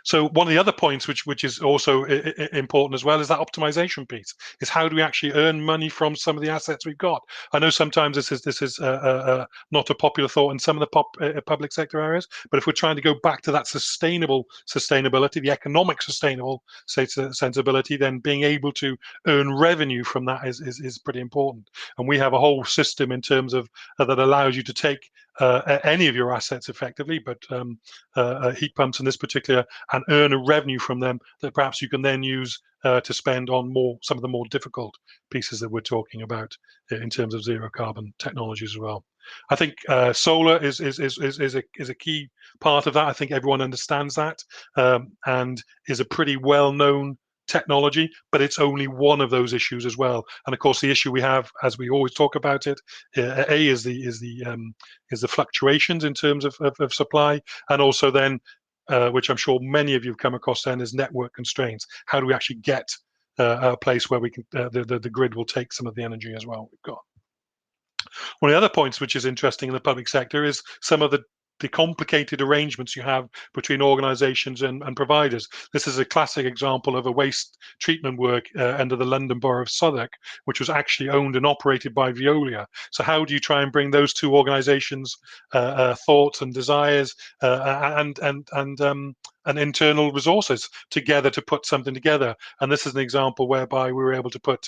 So one of the other points, which is also important as well, is that optimization piece. Is how do we actually earn money from some of the assets we've got? I know sometimes this is not a popular thought in some of the public sector areas, but if we're trying to go back to that sustainability, the economic sustainable sensibility, then being able to earn revenue from that is pretty important. And we have a whole system in terms of that allows you to take any of your assets effectively, but heat pumps in this particular, and earn a revenue from them that perhaps you can then use to spend on some of the more difficult pieces that we're talking about in terms of zero carbon technologies as well. I think solar is a key part of that. I think everyone understands that and is a pretty well-known technology, but it's only one of those issues as well. And of course, the issue we have, as we always talk about it, is the fluctuations in terms of supply, and also then, which I'm sure many of you have come across, then is network constraints. How do we actually get a place where we can the grid will take some of the energy as well? We've got one of the other points which is interesting in the public sector is some of the complicated arrangements you have between organisations and providers. This is a classic example of a waste treatment work under the London Borough of Southwark, which was actually owned and operated by Veolia. So how do you try and bring those two organisations' thoughts and desires and internal resources together to put something together? And this is an example whereby we were able to put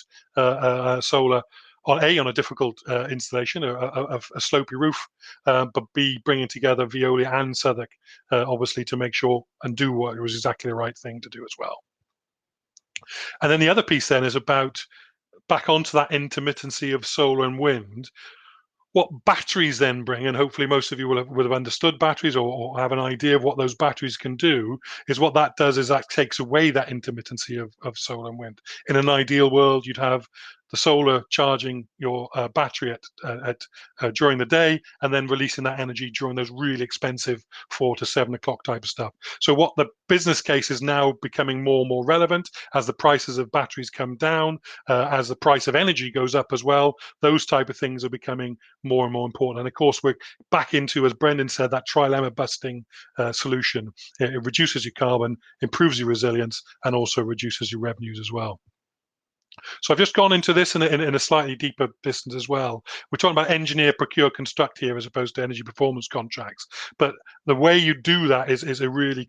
solar on a difficult installation, a slopey roof, but B, bringing together Veolia and Southwark, obviously, to make sure and do what was exactly the right thing to do as well. And then the other piece then is about back onto that intermittency of solar and wind. What batteries then bring, and hopefully most of you will have understood batteries or have an idea of what those batteries can do, is what that does is that takes away that intermittency of solar and wind. In an ideal world, you'd have the solar charging your battery during the day and then releasing that energy during those really expensive 4 to 7 o'clock type of stuff. So what the business case is now becoming more and more relevant as the prices of batteries come down, as the price of energy goes up as well, those type of things are becoming more and more important. And of course, we're back into, as Brendan said, that trilemma busting solution. It reduces your carbon, improves your resilience, and also reduces your revenues as well. So I've just gone into this in a slightly deeper distance as well. We're talking about engineer, procure, construct here as opposed to energy performance contracts. But the way you do that is a really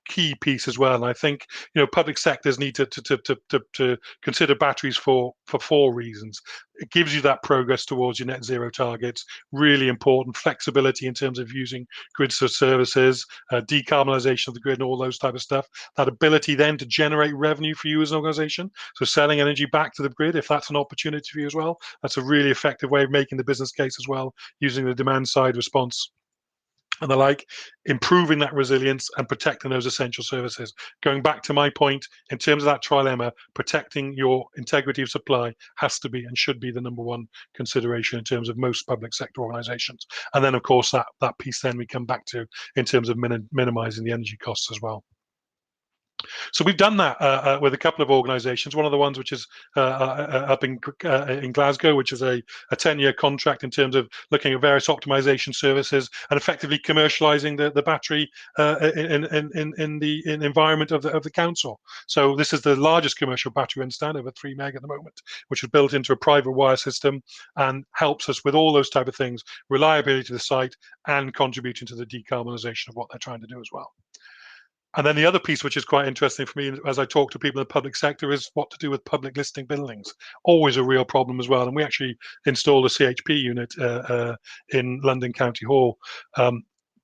key piece as well. And I think public sectors need to consider batteries for 4 reasons. It gives you that progress towards your net zero targets, really important. Flexibility in terms of using grid services, decarbonisation of the grid and all those type of stuff. That ability then to generate revenue for you as an organisation. So selling energy back to the grid, if that's an opportunity for you as well, that's a really effective way of making the business case as well, using the demand side response and the like, improving that resilience and protecting those essential services. Going back to my point, in terms of that trilemma, protecting your integrity of supply has to be and should be the #1 consideration in terms of most public sector organisations. And then, of course, that piece then we come back to in terms of minimising the energy costs as well. So we've done that with a couple of organisations. One of the ones which is up in Glasgow, which is a 10-year contract in terms of looking at various optimization services and effectively commercialising the battery in the environment of the council. So this is the largest commercial battery in stand, over 3 meg at the moment, which is built into a private wire system and helps us with all those type of things, reliability to the site and contributing to the decarbonisation of what they're trying to do as well. And then the other piece, which is quite interesting for me as I talk to people in the public sector, is what to do with public listing buildings. Always a real problem as well. And we actually installed a CHP unit in London County Hall,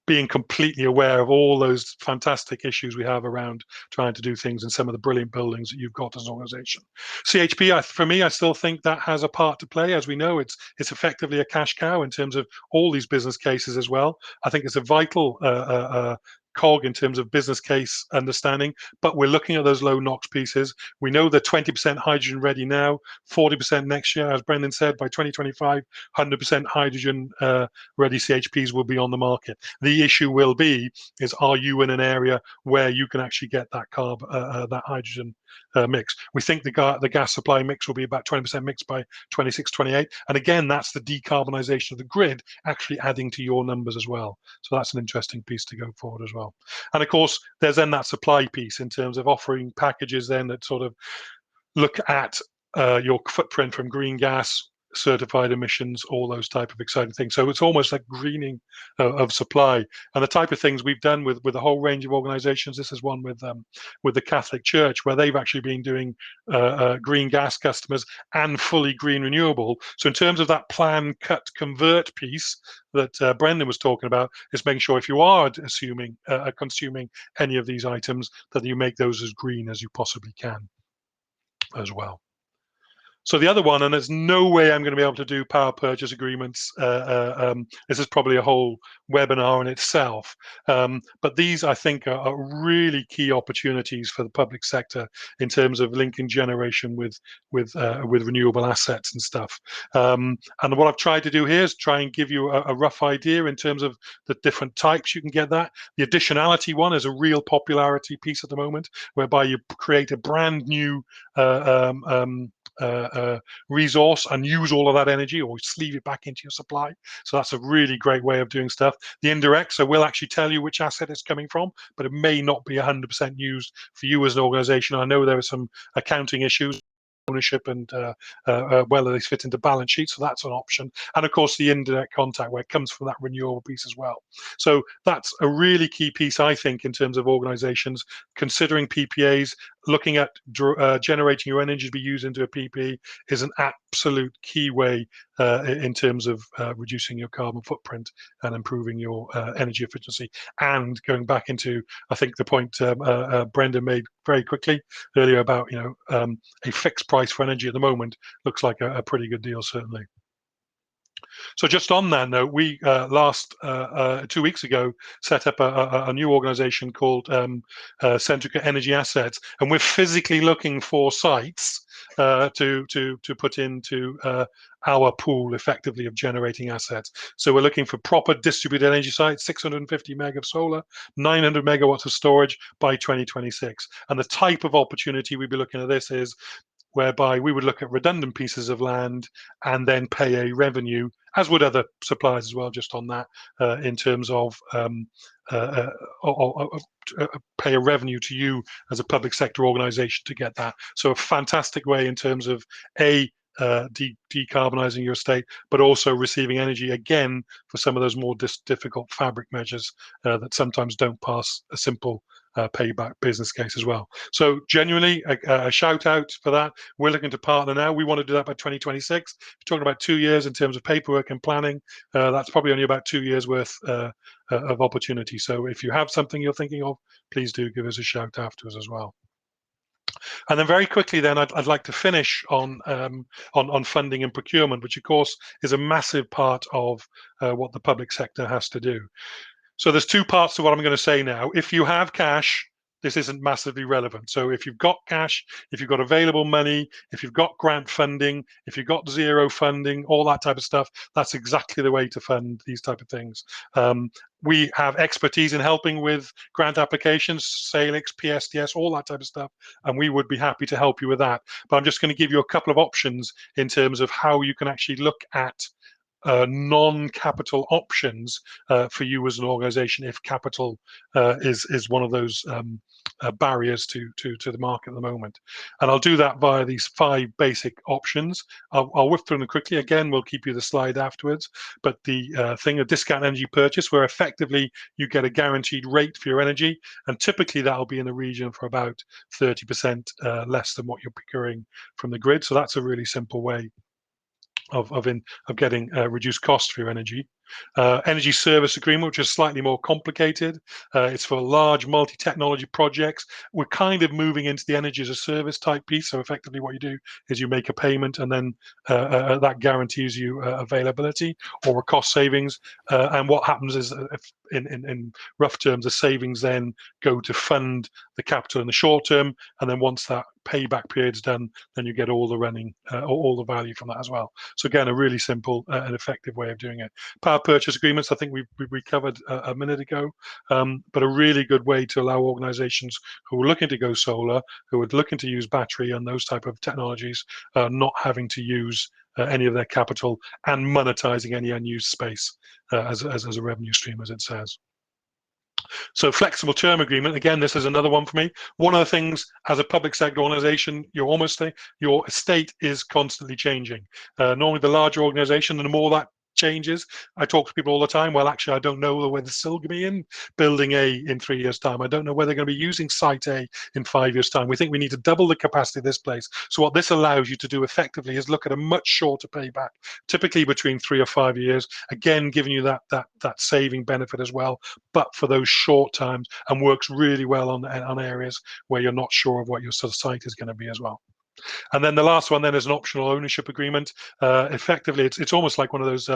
being completely aware of all those fantastic issues we have around trying to do things in some of the brilliant buildings that you've got as an organisation. CHP, for me, I still think that has a part to play. As we know, it's effectively a cash cow in terms of all these business cases as well. I think it's a vital cog in terms of business case understanding, but we're looking at those low NOx pieces. We know they're 20% hydrogen ready now, 40% next year, as Brendan said. By 2025, 100% hydrogen ready CHPs will be on the market. The issue will be is, are you in an area where you can actually get that that hydrogen mix? We think the gas supply mix will be about 20% mix by 26, 28. And again, that's the decarbonisation of the grid actually adding to your numbers as well. So that's an interesting piece to go forward as well. And of course, there's then that supply piece in terms of offering packages then that sort of look at your footprint from green gas, certified emissions, all those type of exciting things. So it's almost like greening of supply, and the type of things we've done with a whole range of organizations. This is one with the Catholic Church, where they've actually been doing green gas customers and fully green renewable. So in terms of that plan, cut, convert piece that Brendan was talking about, is making sure if you are consuming any of these items, that you make those as green as you possibly can as well. So the other one, and there's no way I'm going to be able to do power purchase agreements. This is probably a whole webinar in itself. But these, I think, are really key opportunities for the public sector in terms of linking generation with renewable assets and stuff. And what I've tried to do here is try and give you a rough idea in terms of the different types you can get that. The additionality one is a real popularity piece at the moment, whereby you create a brand new resource and use all of that energy, or sleeve it back into your supply. So that's a really great way of doing stuff. The indirect, so we'll actually tell you which asset it's coming from, but it may not be 100% used for you as an organization. I know there are some accounting issues, ownership, and whether they fit into balance sheets, so that's an option. And of course the indirect contact, where it comes from that renewable piece as well. So that's a really key piece, I think, in terms of organizations considering PPAs, looking at generating your energy to be used into a PP is an absolute key way in terms of reducing your carbon footprint and improving your energy efficiency. And going back into, I think, the point Brenda made very quickly earlier about, a fixed price for energy at the moment looks like a pretty good deal, certainly. So just on that note, we last 2 weeks ago set up a new organization called Centrica Energy Assets, and we're physically looking for sites to put into our pool effectively of generating assets. So we're looking for proper distributed energy sites, 650 meg of solar, 900 megawatts of storage by 2026. And the type of opportunity we'd be looking at this is whereby we would look at redundant pieces of land and then pay a revenue, as would other suppliers as well, just on that, in terms of pay a revenue to you as a public sector organization to get that. So a fantastic way in terms of decarbonising your estate, but also receiving energy again for some of those more difficult fabric measures that sometimes don't pass a simple payback business case as well. So genuinely a shout out for that. We're looking to partner now. We want to do that by 2026. We're talking about 2 years in terms of paperwork and planning. That's probably only about 2 years worth of opportunity. So if you have something you're thinking of, please do give us a shout afterwards as well. And then very quickly, then I'd like to finish on funding and procurement, which of course is a massive part of what the public sector has to do. So there's two parts to what I'm going to say now. If you have cash, this isn't massively relevant. So if you've got cash, if you've got available money, if you've got grant funding, if you've got zero funding, all that type of stuff, that's exactly the way to fund these type of things. We have expertise in helping with grant applications, SALIX, PSDS, all that type of stuff, and we would be happy to help you with that. But I'm just going to give you a couple of options in terms of how you can actually look at non-capital options for you as an organization if capital is one of those barriers to the market at the moment. And I'll do that via these 5 basic options. I'll whip through them quickly. Again, we'll keep you the slide afterwards. But the thing of discount energy purchase, where effectively you get a guaranteed rate for your energy, and typically that'll be in the region for about 30% less than what you're procuring from the grid. So that's a really simple way of getting reduced cost for your energy. Energy service agreement, which is slightly more complicated. It's for large multi-technology projects. We're kind of moving into the energy as a service type piece. So effectively what you do is you make a payment and then that guarantees you availability or a cost savings. And what happens is, in rough terms, the savings then go to fund the capital in the short term. And then once that payback period's done, then you get all the running, all the value from that as well. So again, a really simple and effective way of doing it. Power purchase agreements, I think we covered a minute ago, but a really good way to allow organizations who are looking to go solar, who are looking to use battery and those type of technologies, not having to use any of their capital and monetizing any unused space as a revenue stream, as it says. So flexible term agreement, again, this is another one for me. One of the things as a public sector organization, your estate is constantly changing. Normally the larger organization, the more that changes. I talk to people all the time. Well, actually, I don't know whether they're still going to be in building A in 3 years' time. I don't know whether they're going to be using site A in 5 years' time. We think we need to double the capacity of this place. So what this allows you to do effectively is look at a much shorter payback, typically between 3 or 5 years, again, giving you that saving benefit as well, but for those short times, and works really well on areas where you're not sure of what your sort of site is going to be as well. And then the last one then is an optional ownership agreement. Effectively, it's almost like one of those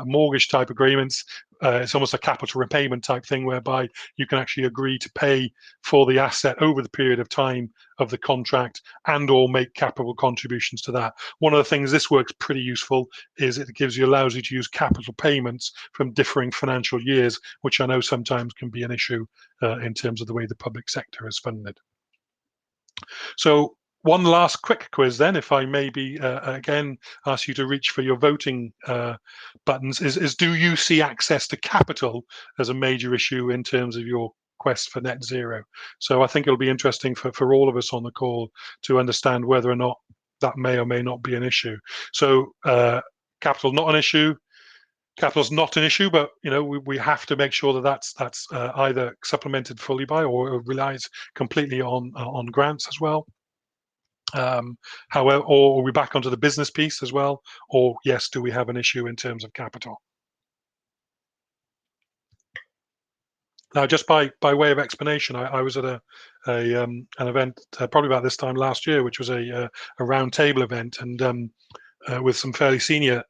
mortgage type agreements. It's almost a capital repayment type thing whereby you can actually agree to pay for the asset over the period of time of the contract and or make capital contributions to that. One of the things this works pretty useful is it allows you to use capital payments from differing financial years, which I know sometimes can be an issue in terms of the way the public sector is funded. So one last quick quiz then, if I maybe again ask you to reach for your voting buttons, is do you see access to capital as a major issue in terms of your quest for net zero? So I think it'll be interesting for all of us on the call to understand whether or not that may or may not be an issue. So capital not an issue, Capital's not an issue, but we have to make sure that that's either supplemented fully by or relies completely on grants as well. However, or are we back onto the business piece as well? Or yes, do we have an issue in terms of capital? Now, just by way of explanation, I was at an event probably about this time last year, which was a roundtable event, and with some fairly senior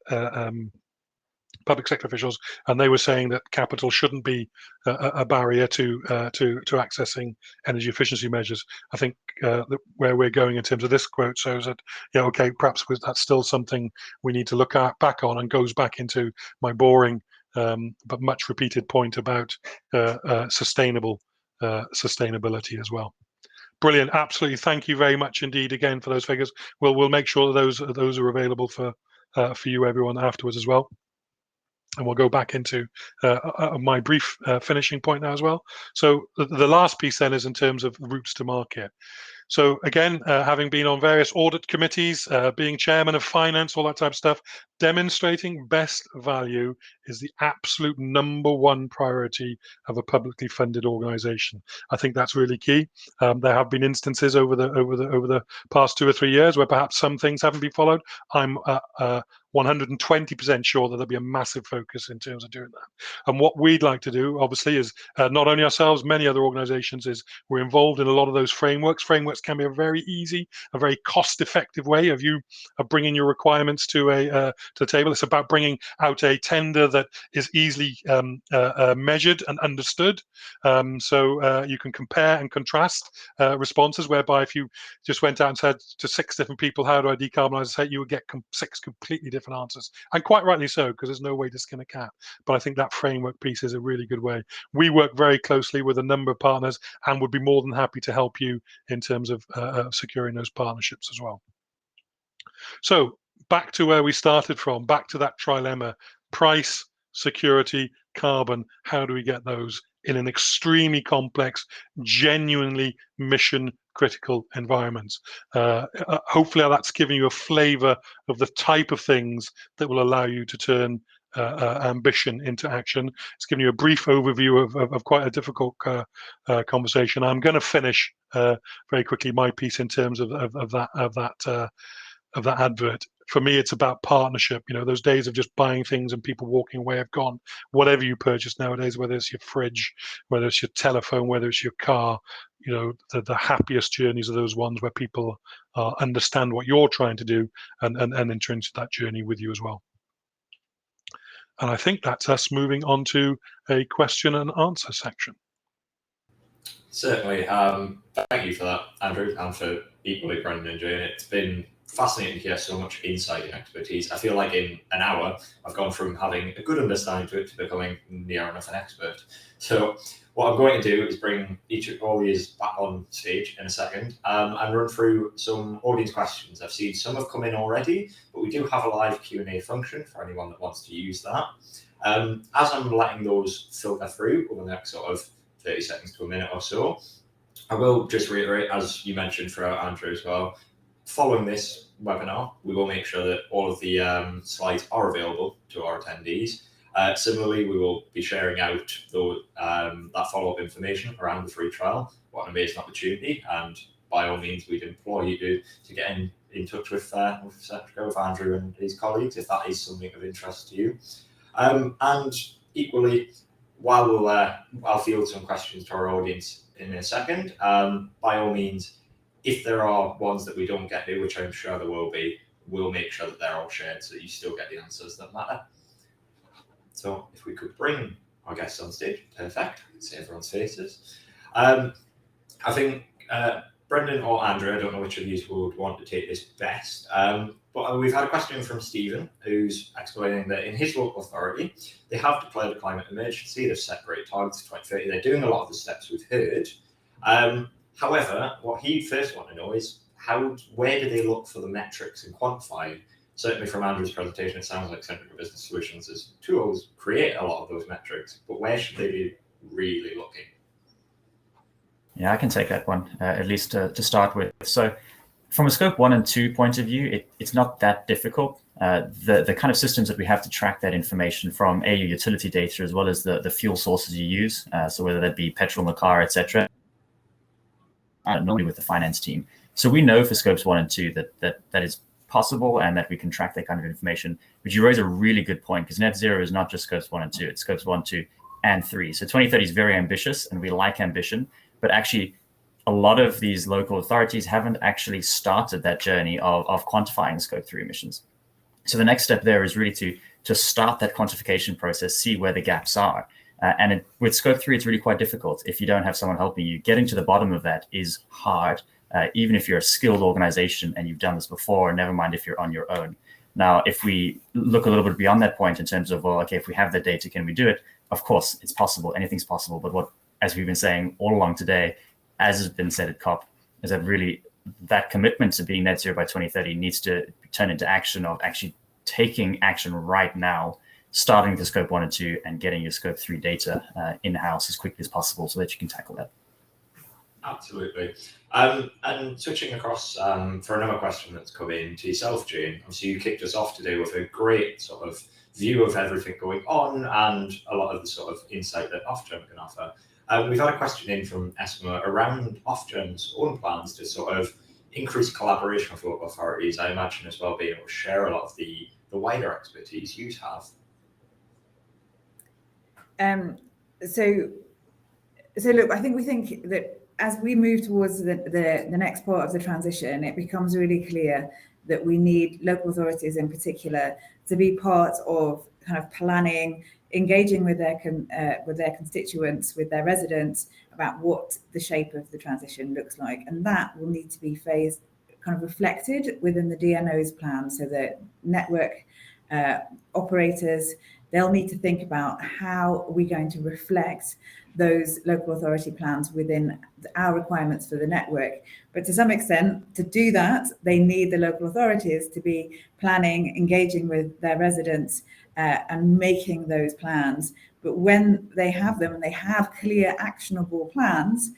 public sector officials, and they were saying that capital shouldn't be a barrier to accessing energy efficiency measures. I think that where we're going in terms of this quote shows that, okay, perhaps that's still something we need to look back on, and goes back into my boring but much repeated point about sustainability as well. Brilliant, absolutely. Thank you very much indeed again for those figures. We'll make sure that those are available for you everyone afterwards as well. And we'll go back into my brief finishing point now as well. So the last piece then is in terms of routes to market. So again, having been on various audit committees, being chairman of finance, all that type of stuff, demonstrating best value is the absolute #1 priority of a publicly funded organisation. I think that's really key. There have been instances over the past 2 or 3 years where perhaps some things haven't been followed. I'm 120% sure that there'll be a massive focus in terms of doing that. And what we'd like to do, obviously, is not only ourselves, many other organisations, is we're involved in a lot of those frameworks. Frameworks can be a very easy, a very cost-effective way of bringing your requirements to the table. It's about bringing out a tender that is easily measured and understood, so you can compare and contrast responses. Whereby if you just went out and said to 6 different people, "How do I decarbonise the state?" you would get 6 completely different answers, and quite rightly so, because there's no way to skin a cat. But I think that framework piece is a really good way. We work very closely with a number of partners, and would be more than happy to help you in terms of securing those partnerships as well. So back to where we started from, back to that trilemma: price, security, carbon. How do we get those in an extremely complex, genuinely mission critical environment? Hopefully that's giving you a flavor of the type of things that will allow you to turn ambition into action. It's giving you a brief overview of quite a difficult conversation. I'm going to finish very quickly my piece in terms of that advert. For me, it's about partnership. Those days of just buying things and people walking away have gone. Whatever you purchase nowadays, whether it's your fridge, whether it's your telephone, whether it's your car, the happiest journeys are those ones where people understand what you're trying to do and enter into that journey with you as well. And I think that's us moving on to a question and answer section. Certainly. Thank you for that, Andrew, and for equally Brendan and Jane. It's been fascinating to hear so much insight and expertise. I feel like in an hour, I've gone from having a good understanding to it to becoming near enough an expert. So what I'm going to do is bring all these back on stage in a second and run through some audience questions. I've seen some have come in already, but we do have a live Q&A function for anyone that wants to use that. As I'm letting those filter through over the next sort of 30 seconds to a minute or so, I will just reiterate, as you mentioned throughout, Andrew, as well, following this webinar, we will make sure that all of the slides are available to our attendees. Similarly, we will be sharing out that follow-up information around the free trial. What an amazing opportunity, and by all means, we'd implore you to get in touch with Centrica, with Andrew and his colleagues, if that is something of interest to you. And equally, while I'll field some questions to our audience in a second, by all means, if there are ones that we don't get to, which I'm sure there will be, we'll make sure that they're all shared so that you still get the answers that matter. So if we could bring our guests on stage, perfect. I can see everyone's faces. I think Brendan or Andrew, I don't know which of you would want to take this best, but we've had a question from Stephen, who's explaining that in his local authority, they have declared a climate emergency, they've set great targets to 2030, they're doing a lot of the steps we've heard. However, what he'd first want to know is where do they look for the metrics and quantify? Certainly from Andrew's presentation, it sounds like Centric Business Solutions is tools create a lot of those metrics, but where should they be really looking? Yeah, I can take that one, at least to start with. So from a scope 1 and 2 point of view, it's not that difficult. the kind of systems that we have to track that information from your utility data as well as the fuel sources you use. So whether that be petrol in the car, etc. Normally with the finance team. So we know for scopes 1 and 2 that is possible and that we can track that kind of information. But you raise a really good point, because net zero is not just scopes 1 and 2, it's scopes 1, 2, and 3. So 2030 is very ambitious, and we like ambition, but actually a lot of these local authorities haven't actually started that journey of quantifying scope 3 emissions. So the next step there is really to start that quantification process, see where the gaps are. With scope 3, it's really quite difficult if you don't have someone helping you. Getting to the bottom of that is hard, even if you're a skilled organization and you've done this before, never mind if you're on your own. Now, if we look a little bit beyond that point in terms of, well, okay, if we have the data, can we do it? Of course, it's possible. Anything's possible. But what, as we've been saying all along today, as has been said at COP, is that really that commitment to being net zero by 2030 needs to turn into action of actually taking action right now, starting with scope 1 and 2 and getting your scope 3 data in-house as quickly as possible so that you can tackle that. Absolutely. And switching across for another question that's come in to yourself, Jane. Obviously, you kicked us off today with a great sort of view of everything going on and a lot of the sort of insight that Ofgem can offer. We've had a question in from ESMA around Ofgem's own plans to sort of increase collaboration with local authorities. I imagine as well being able to share a lot of the wider expertise you have. So look, I think we think that as we move towards the next part of the transition, it becomes really clear that we need local authorities in particular to be part of kind of planning, engaging with their constituents, with their residents about what the shape of the transition looks like, and that will need to be phased, kind of reflected within the DNO's plan, so that network operators, they'll need to think about how are we going to reflect those local authority plans within our requirements for the network. But to some extent, to do that, they need the local authorities to be planning, engaging with their residents and making those plans. But when they have them and they have clear, actionable plans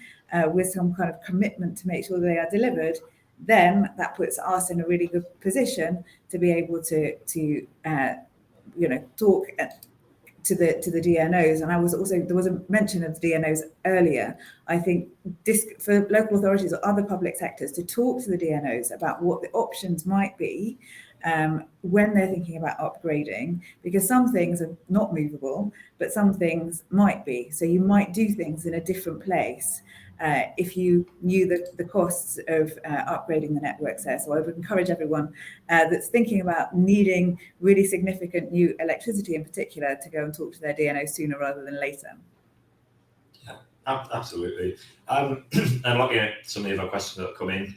with some kind of commitment to make sure they are delivered, then that puts us in a really good position to be able to talk to the DNOs. And there was a mention of DNOs earlier. I think for local authorities or other public sectors to talk to the DNOs about what the options might be when they're thinking about upgrading, because some things are not movable, but some things might be. So you might do things in a different place if you knew the costs of upgrading the networks there. So I would encourage everyone that's thinking about needing really significant new electricity in particular to go and talk to their DNO sooner rather than later. Yeah, absolutely. And looking at some of the other questions that have come in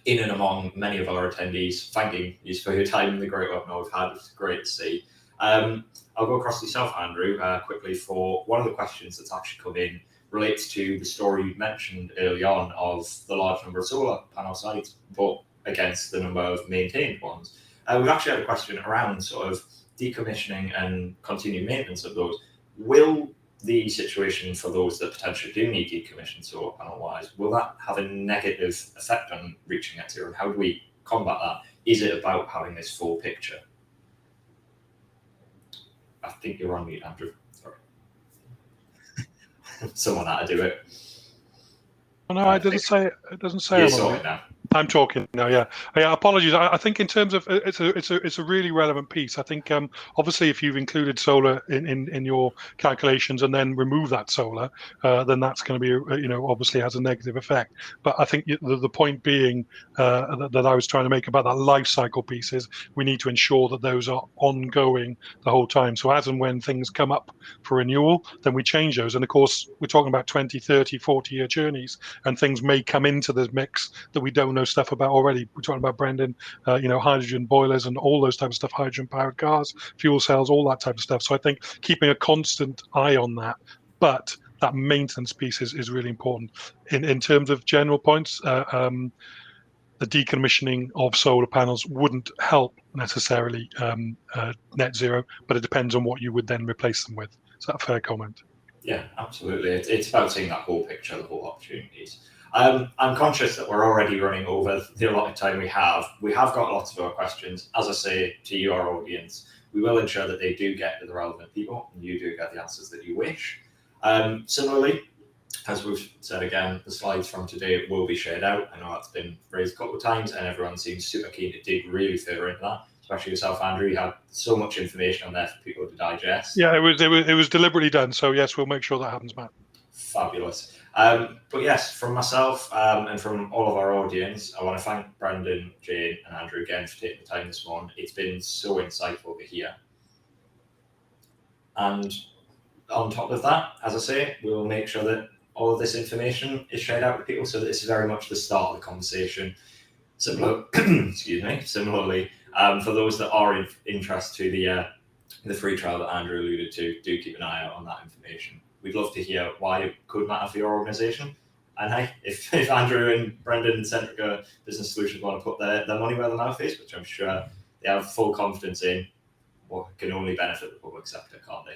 and among many of our attendees, thanking you for your time in the great webinar we've had. It's great to see. I'll go across to yourself, Andrew, quickly for one of the questions that's actually come in relates to the story you mentioned early on of the large number of solar panel sites, but against the number of maintained ones. We've actually had a question around sort of decommissioning and continued maintenance of those. Will the situation for those that potentially do need decommissioned solar panel-wise, will that have a negative effect on reaching net zero? And how do we combat that? Is it about having this full picture? I think you're on mute, Andrew. Sorry. Someone had to do it. Oh, no, it doesn't say. It doesn't say. You're sorted now. I'm talking now. Yeah. Apologies. I think in terms of it's a really relevant piece. I think obviously if you've included solar in your calculations and then remove that solar, then that's going to be obviously has a negative effect. But I think the point being that I was trying to make about that life cycle piece is we need to ensure that those are ongoing the whole time. So as and when things come up for renewal, then we change those. And of course, we're talking about 20, 30, 40-year journeys, and things may come into the mix that we don't know stuff about already. We're talking about, Brendan, hydrogen boilers and all those type of stuff, hydrogen-powered cars, fuel cells, all that type of stuff. So I think keeping a constant eye on that, but that maintenance piece is really important. In terms of general points, the decommissioning of solar panels wouldn't help necessarily net zero, but it depends on what you would then replace them with. Is that a fair comment? Yeah, absolutely. It's about seeing that whole picture, the whole opportunities. I'm conscious that we're already running over the allotted time we have. We have got lots of other questions. As I say to you, our audience, we will ensure that they do get to the relevant people and you do get the answers that you wish. Similarly, as we've said again, the slides from today will be shared out. I know that's been raised a couple of times and everyone seems super keen to dig really further into that, especially yourself, Andrew. You had so much information on there for people to digest. Yeah, it was deliberately done. So yes, we'll make sure that happens, Matt. Fabulous. But yes, from myself and from all of our audience, I want to thank Brendan, Jane and Andrew again for taking the time this morning. It's been so insightful to hear. And on top of that, as I say, we will make sure that all of this information is shared out with people, so that this is very much the start of the conversation. Similarly, for those that are of interest to the free trial that Andrew alluded to, do keep an eye out on that information. We'd love to hear why it could matter for your organisation. And hey, if Andrew and Brendan and Centrica Business Solutions want to put their money where their mouth is, which I'm sure they have full confidence in, what can only benefit the public sector, can't they?